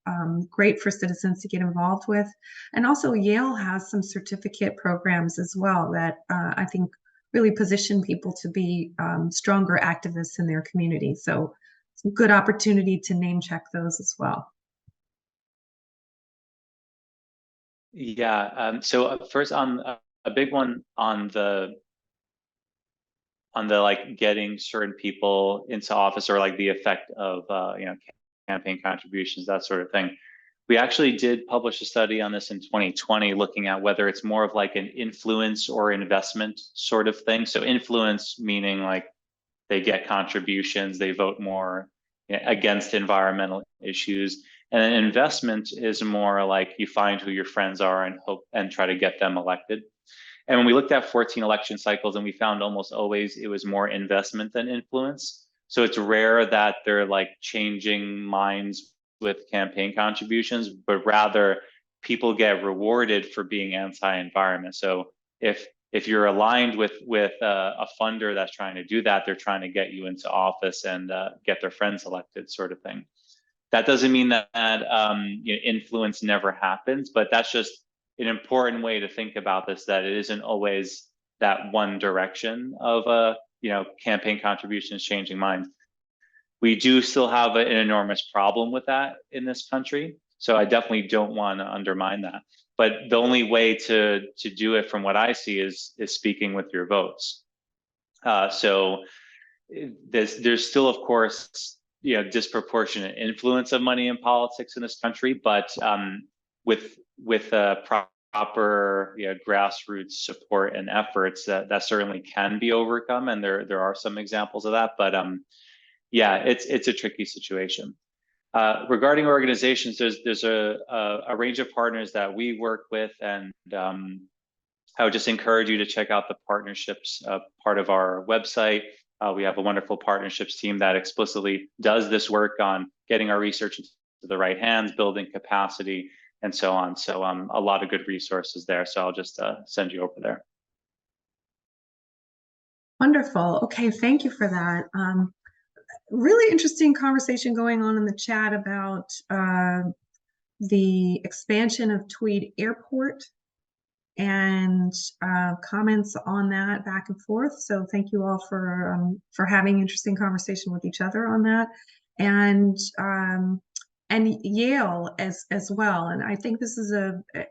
great for citizens to get involved with. And also Yale has some certificate programs as well that I think really position people to be stronger activists in their community. So it's a good opportunity to name check those as well. Yeah. So first, on a big one on the like getting certain people into office, or like the effect of campaign contributions, that sort of thing. We actually did publish a study on this in 2020, looking at whether it's more of like an influence or investment sort of thing. So influence meaning like they get contributions, they vote more against environmental issues. And an investment is more like you find who your friends are and hope and try to get them elected. And when we looked at 14 election cycles, and we found almost always it was more investment than influence. So it's rare that they're like changing minds with campaign contributions, but rather people get rewarded for being anti-environment. So if you're aligned with a funder that's trying to do that, they're trying to get you into office and get their friends elected, sort of thing. That doesn't mean that influence never happens, but that's just an important way to think about this, that it isn't always that one direction of campaign contributions changing minds. We do still have an enormous problem with that in this country, so I definitely don't want to undermine that. But the only way to do it, from what I see, is speaking with your votes. So there's still, of course, disproportionate influence of money in politics in this country, but with proper grassroots support and efforts, that certainly can be overcome, and there are some examples of that. But yeah, it's a tricky situation. Regarding organizations, there's a range of partners that we work with, and I would just encourage you to check out the partnerships part of our website. We have a wonderful partnerships team that explicitly does this work on getting our research into the right hands, building capacity, and so on. So a lot of good resources there. So I'll just send you over there. Wonderful. Okay, thank you for that. Really interesting conversation going on in the chat about the expansion of Tweed Airport and comments on that back and forth. So thank you all for having interesting conversation with each other on that, and Yale as well. And I think this is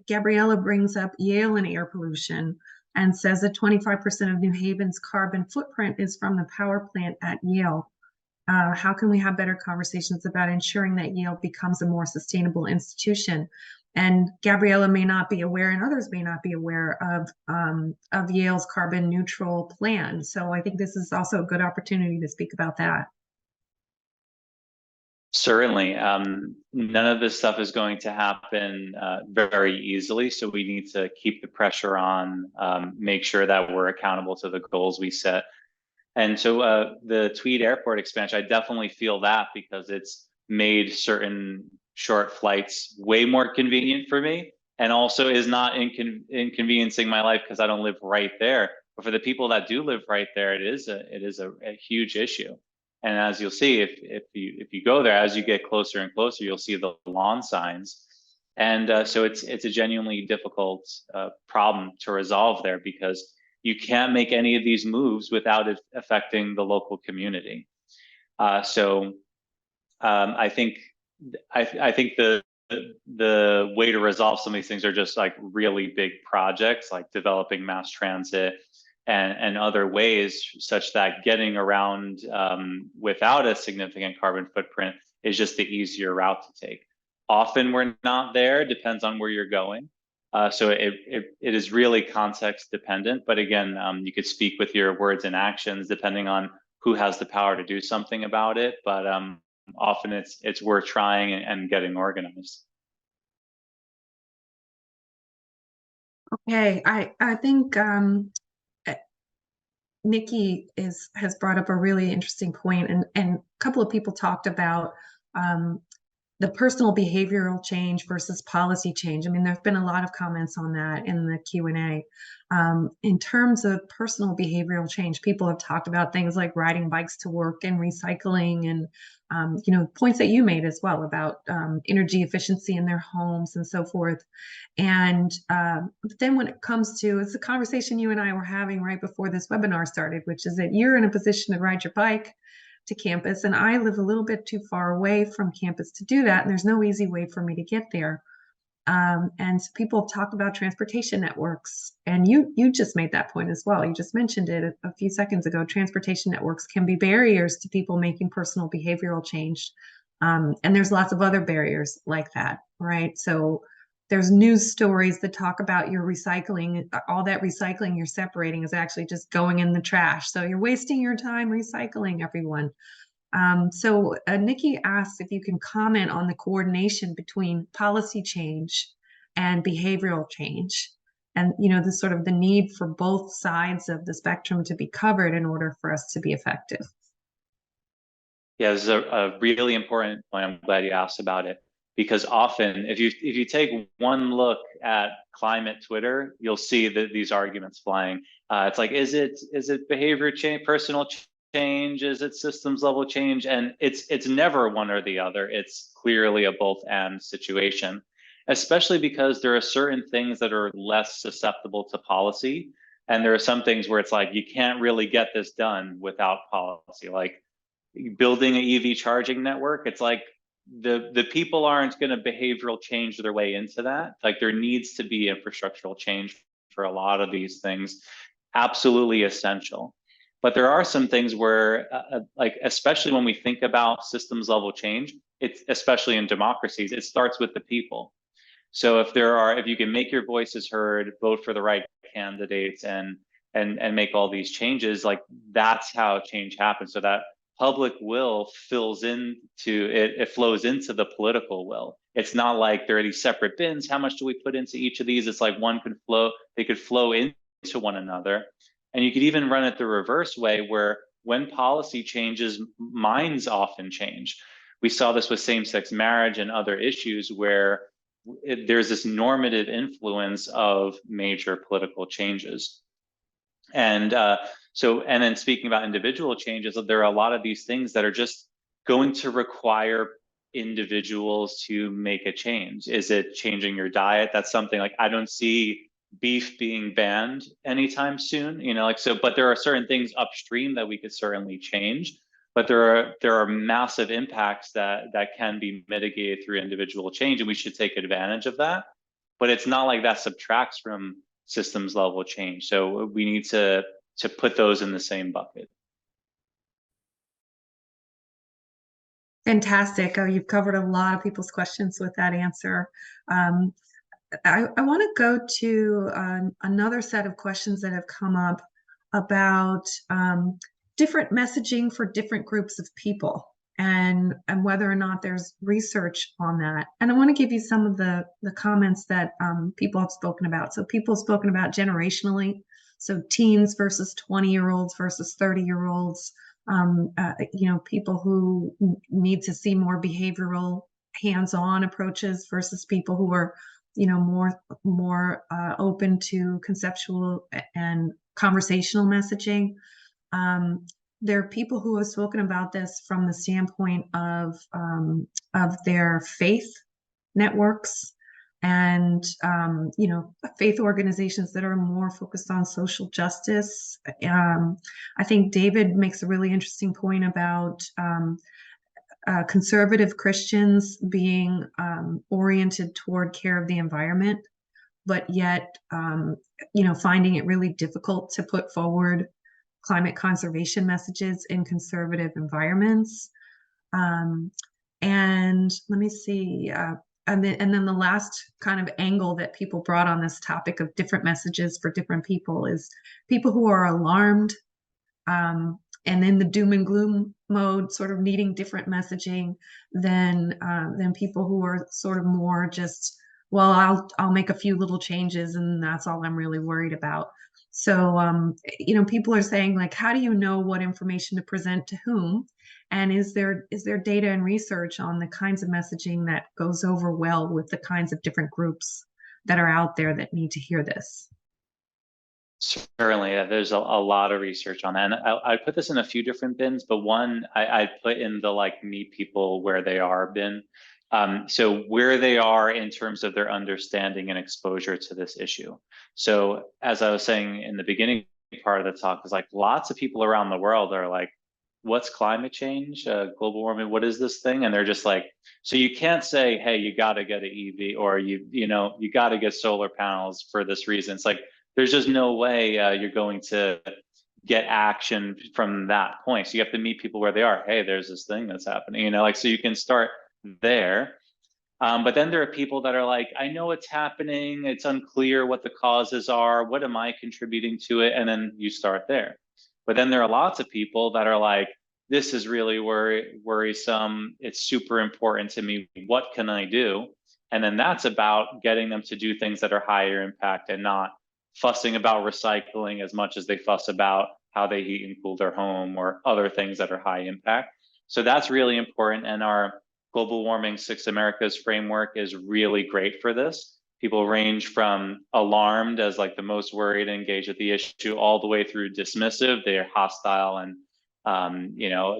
Gabriella brings up Yale and air pollution. and says that 25% of New Haven's carbon footprint is from the power plant at Yale. How can we have better conversations about ensuring that Yale becomes a more sustainable institution? And Gabriella may not be aware, and others may not be aware of Yale's carbon neutral plan. So I think this is also a good opportunity to speak about that. Certainly. None of this stuff is going to happen very easily. So we need to keep the pressure on, make sure that we're accountable to the goals we set. And so the Tweed Airport expansion, I definitely feel that because it's made certain short flights way more convenient for me, and also is not inconveniencing my life because I don't live right there. But for the people that do live right there, it is a huge issue. And as you'll see, if you go there, as you get closer and closer, you'll see the lawn signs. And so it's a genuinely difficult problem to resolve there, because you can't make any of these moves without it affecting the local community. So I think the way to resolve some of these things are just like really big projects, like developing mass transit and other ways, such that getting around without a significant carbon footprint is just the easier route to take. Often we're not there, depends on where you're going. So it is really context dependent, but again, you could speak with your words and actions depending on who has the power to do something about it. But often it's worth trying and getting organized. Okay, I think Nikki has brought up a really interesting point, and a couple of people talked about the personal behavioral change versus policy change. I mean, there's been a lot of comments on that in the Q&A. In terms of personal behavioral change, people have talked about things like riding bikes to work and recycling, and points that you made as well about energy efficiency in their homes and so forth. And but then when it comes to, it's a conversation you and I were having right before this webinar started, which is that you're in a position to ride your bike to campus, and I live a little bit too far away from campus to do that, and there's no easy way for me to get there. And so people talk about transportation networks, and you just made that point as well. You just mentioned it a few seconds ago. Transportation networks can be barriers to people making personal behavioral change, and there's lots of other barriers like that, right? So there's news stories that talk about your recycling, all that recycling you're separating is actually just going in the trash. So you're wasting your time recycling, everyone. So Nikki asked if you can comment on the coordination between policy change and behavioral change, and the sort of the need for both sides of the spectrum to be covered in order for us to be effective. Yeah, this is a really important point. I'm glad you asked about it, because often if you take one look at climate Twitter, you'll see that these arguments flying. It's like, is it behavior change, personal change? Is it systems level change? And it's never one or the other. It's clearly a both and situation, especially because there are certain things that are less susceptible to policy. And there are some things where it's like, you can't really get this done without policy, like building an EV charging network. It's like the people aren't going to behavioral change their way into that. Like there needs to be infrastructural change for a lot of these things, absolutely essential. But there are some things where, like especially when we think about systems level change, it's especially in democracies, it starts with the people. So if you can make your voices heard, vote for the right candidates, and make all these changes, like that's how change happens. So that public will fills into it flows into the political will. It's not like there are these separate bins. How much do we put into each of these? It's like they could flow into one another. And you could even run it the reverse way, where when policy changes, minds often change. We saw this with same-sex marriage and other issues where there's this normative influence of major political changes. And then speaking about individual changes, there are a lot of these things that are just going to require individuals to make a change. Is it changing your diet? That's something like, I don't see beef being banned anytime soon, but there are certain things upstream that we could certainly change. But there are massive impacts that can be mitigated through individual change, and we should take advantage of that. But it's not like that subtracts from systems level change. So we need to put those in the same bucket. Fantastic. Oh, you've covered a lot of people's questions with that answer. Um, I want to go to another set of questions that have come up about different messaging for different groups of people and whether or not there's research on that. And I want to give you some of the comments that people have spoken about. So people have spoken about generationally, so teens versus 20-year-olds versus 30-year-olds, people who need to see more behavioral hands-on approaches versus people who are more open to conceptual and conversational messaging. There are people who have spoken about this from the standpoint of their faith networks and faith organizations that are more focused on social justice. I think David makes a really interesting point about conservative Christians being oriented toward care of the environment, but yet, finding it really difficult to put forward climate conservation messages in conservative environments. And let me see. And then the last kind of angle that people brought on this topic of different messages for different people is people who are alarmed and in the doom and gloom mode, sort of needing different messaging than people who are sort of more just, well, I'll make a few little changes and that's all I'm really worried about. So, people are saying, like, how do you know what information to present to whom? And is there data and research on the kinds of messaging that goes over well with the kinds of different groups that are out there that need to hear this? Certainly, there's a lot of research on that. And I put this in a few different bins, but one I put in the like meet people where they are bin. So where they are in terms of their understanding and exposure to this issue. So as I was saying in the beginning part of the talk, is like lots of people around the world are like, what's climate change, global warming, what is this thing? And they're just like, so you can't say, hey, you got to get an EV or you got to get solar panels for this reason. It's like, there's just no way you're going to get action from that point. So you have to meet people where they are. Hey, there's this thing that's happening, like, so you can start there. But then there are people that are like, I know it's happening. It's unclear what the causes are. What am I contributing to it? And then you start there. But then there are lots of people that are like, this is really worrisome. It's super important to me. What can I do? And then that's about getting them to do things that are higher impact and not fussing about recycling as much as they fuss about how they heat and cool their home or other things that are high impact. So that's really important. And our Global Warming 6 Americas framework is really great for this. People range from alarmed as like the most worried and engaged with the issue all the way through dismissive. They're hostile and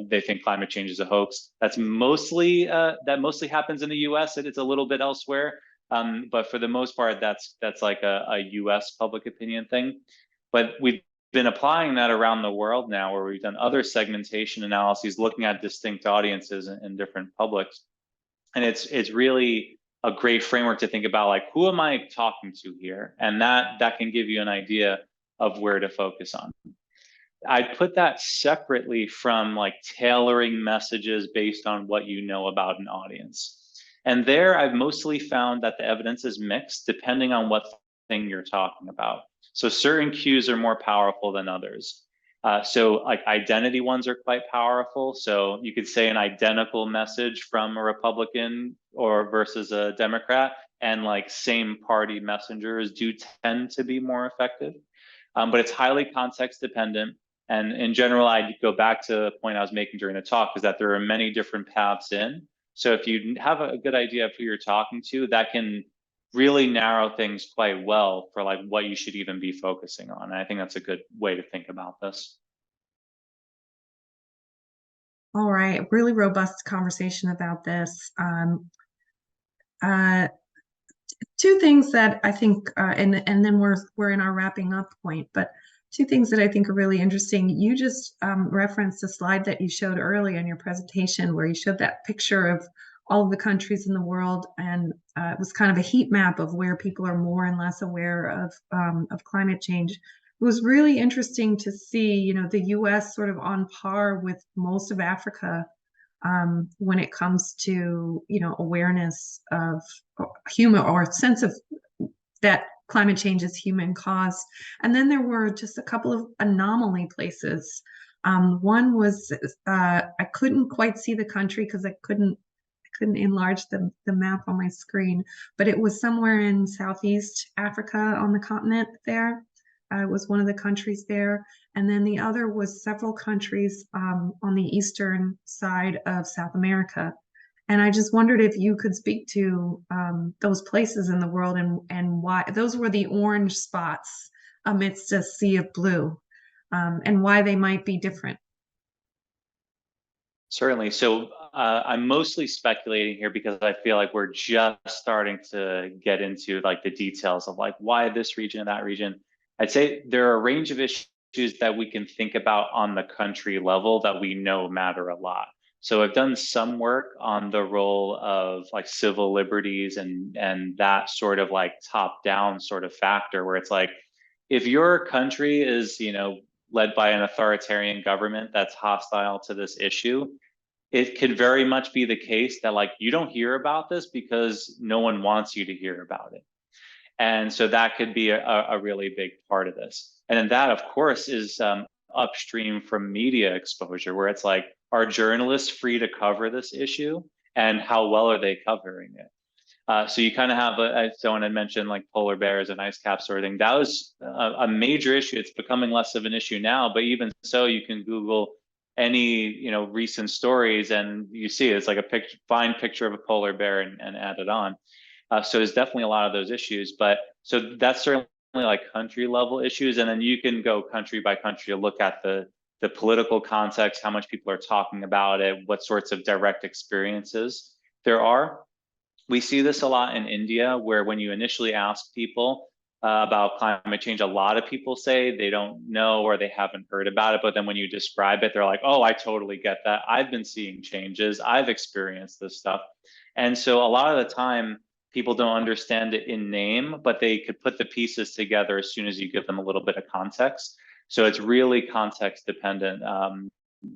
they think climate change is a hoax. That's mostly happens in the US. It's a little bit elsewhere. But for the most part, that's like a US public opinion thing. But we've been applying that around the world now, where we've done other segmentation analyses looking at distinct audiences in different publics. And it's really a great framework to think about, like, who am I talking to here? And that can give you an idea of where to focus on. I put that separately from like tailoring messages based on what you know about an audience. And there I've mostly found that the evidence is mixed depending on what thing you're talking about. So certain cues are more powerful than others. So like identity ones are quite powerful. So you could say an identical message from a Republican or versus a Democrat, and like same party messengers do tend to be more effective. But it's highly context dependent. And in general, I'd go back to the point I was making during the talk, is that there are many different paths in. So if you have a good idea of who you're talking to, that can really narrow things quite well for like what you should even be focusing on. And I think that's a good way to think about this. All right, really robust conversation about this. Two things that I think, and then we're in our wrapping up point, but two things that I think are really interesting. You just referenced a slide that you showed early in your presentation where you showed that picture of all of the countries in the world, and it was kind of a heat map of where people are more and less aware of climate change. It was really interesting to see, the U.S. sort of on par with most of Africa when it comes to, awareness of human or sense of that climate change is human caused. And then there were just a couple of anomaly places. One was I couldn't quite see the country because I couldn't enlarge the map on my screen, but it was somewhere in Southeast Africa on the continent there. It was one of the countries there. And then the other was several countries on the eastern side of South America. And I just wondered if you could speak to those places in the world and why those were the orange spots amidst a sea of blue, and why they might be different. Certainly. So I'm mostly speculating here because I feel like we're just starting to get into like the details of like why this region and that region. I'd say there are a range of issues that we can think about on the country level that we know matter a lot. So I've done some work on the role of like civil liberties and that sort of like top down sort of factor where it's like if your country is, led by an authoritarian government that's hostile to this issue, it could very much be the case that like you don't hear about this because no one wants you to hear about it. And so that could be a really big part of this. And then that, of course, is upstream from media exposure, where it's like, are journalists free to cover this issue? And how well are they covering it? So you kind of have, as someone had mentioned, like polar bears and ice caps sort of thing. That was a major issue. It's becoming less of an issue now, but even so, you can Google any recent stories and you see it's like a fine picture of a polar bear and add it on. So there's definitely a lot of those issues, but so that's certainly like country level issues, and then you can go country by country to look at the political context, how much people are talking about it, what sorts of direct experiences there are. We see this a lot in India, where when you initially ask people about climate change, a lot of people say they don't know or they haven't heard about it. But then when you describe it, they're like, oh, I totally get that. I've been seeing changes. I've experienced this stuff. And so a lot of the time, people don't understand it in name, but they could put the pieces together as soon as you give them a little bit of context. So it's really context dependent,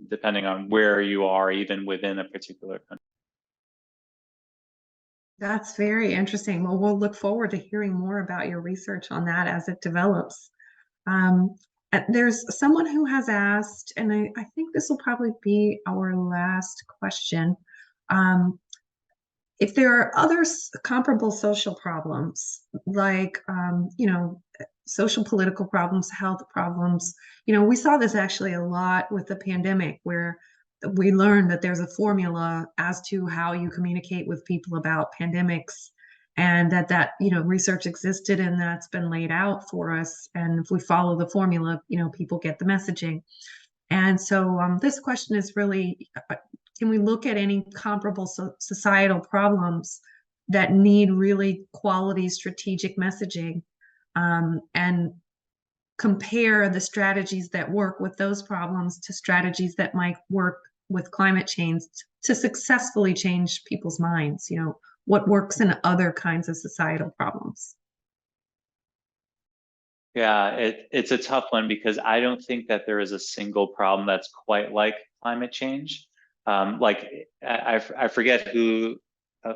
depending on where you are, even within a particular country. That's very interesting. Well, we'll look forward to hearing more about your research on that as it develops. Um, there's someone who has asked, and I think this will probably be our last question. If there are other comparable social problems, like, social political problems, health problems, we saw this actually a lot with the pandemic, where we learned that there's a formula as to how you communicate with people about pandemics, and that research existed and that's been laid out for us. And if we follow the formula, people get the messaging. And so this question is really, can we look at any comparable societal problems that need really quality strategic messaging, and compare the strategies that work with those problems to strategies that might work with climate change to successfully change people's minds, what works in other kinds of societal problems? Yeah, it's a tough one because I don't think that there is a single problem that's quite like climate change. Like I forget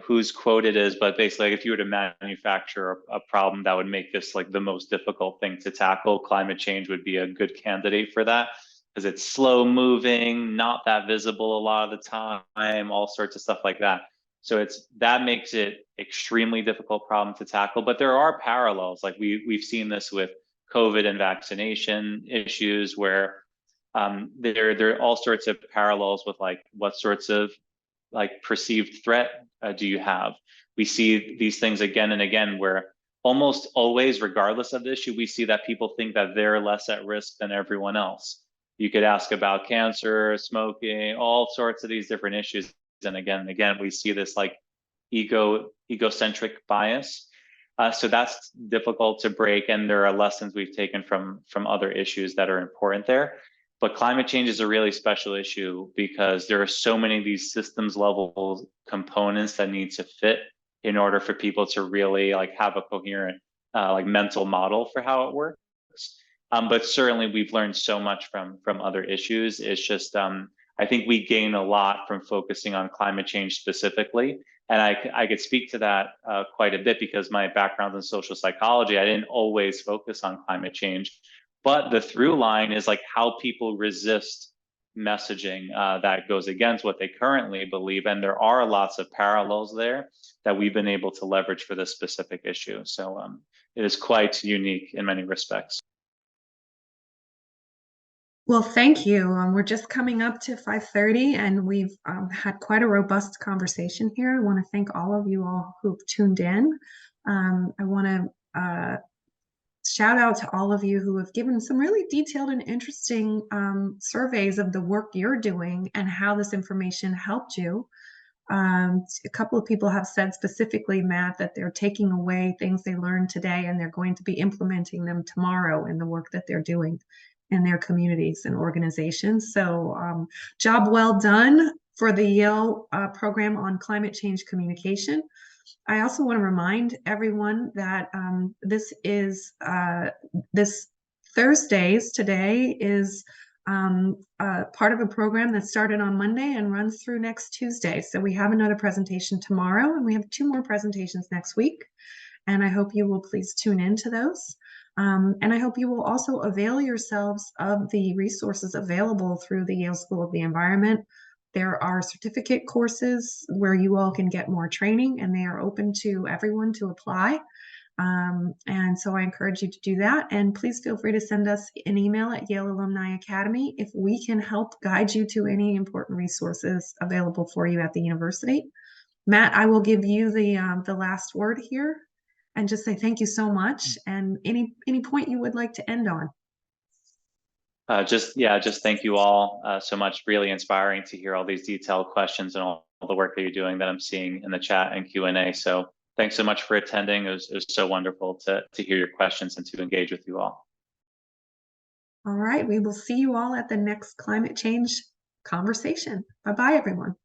whose quote it is, but basically, like, if you were to manufacture a problem that would make this like the most difficult thing to tackle, climate change would be a good candidate for that because it's slow moving, not that visible a lot of the time, all sorts of stuff like that. So that makes it extremely difficult problem to tackle. But there are parallels. Like we've seen this with COVID and vaccination issues, where there are all sorts of parallels with like what sorts of like perceived threat do you have? We see these things again and again, where almost always, regardless of the issue, we see that people think that they're less at risk than everyone else. You could ask about cancer, smoking, all sorts of these different issues, and again, we see this like egocentric bias. So that's difficult to break, and there are lessons we've taken from other issues that are important there. But climate change is a really special issue because there are so many of these systems level components that need to fit in order for people to really like have a coherent like mental model for how it works. But certainly we've learned so much from other issues. It's just I think we gain a lot from focusing on climate change specifically. And I could speak to that quite a bit because my background in social psychology, I didn't always focus on climate change. But the through line is like how people resist messaging that goes against what they currently believe. And there are lots of parallels there that we've been able to leverage for this specific issue. So it is quite unique in many respects. Well, thank you. We're just coming up to 5:30 and we've had quite a robust conversation here. I want to thank all of you all who've tuned in. I want to shout out to all of you who have given some really detailed and interesting surveys of the work you're doing and how this information helped you. A couple of people have said specifically, Matt, that they're taking away things they learned today and they're going to be implementing them tomorrow in the work that they're doing in their communities and organizations. So job well done for the Yale program on climate change communication. I also want to remind everyone that this Thursdays today is part of a program that started on Monday and runs through next Tuesday. So we have another presentation tomorrow and we have 2 more presentations next week. And I hope you will please tune in to those. And I hope you will also avail yourselves of the resources available through the Yale School of the Environment. There are certificate courses where you all can get more training and they are open to everyone to apply. And so I encourage you to do that. And please feel free to send us an email at Yale Alumni Academy if we can help guide you to any important resources available for you at the university. Matt, I will give you the last word here and just say thank you so much. And any point you would like to end on. Just thank you all so much. Really inspiring to hear all these detailed questions and all the work that you're doing that I'm seeing in the chat and Q&A. So thanks so much for attending. It was so wonderful to hear your questions and to engage with you all. All right, we will see you all at the next climate change conversation. Bye-bye, everyone.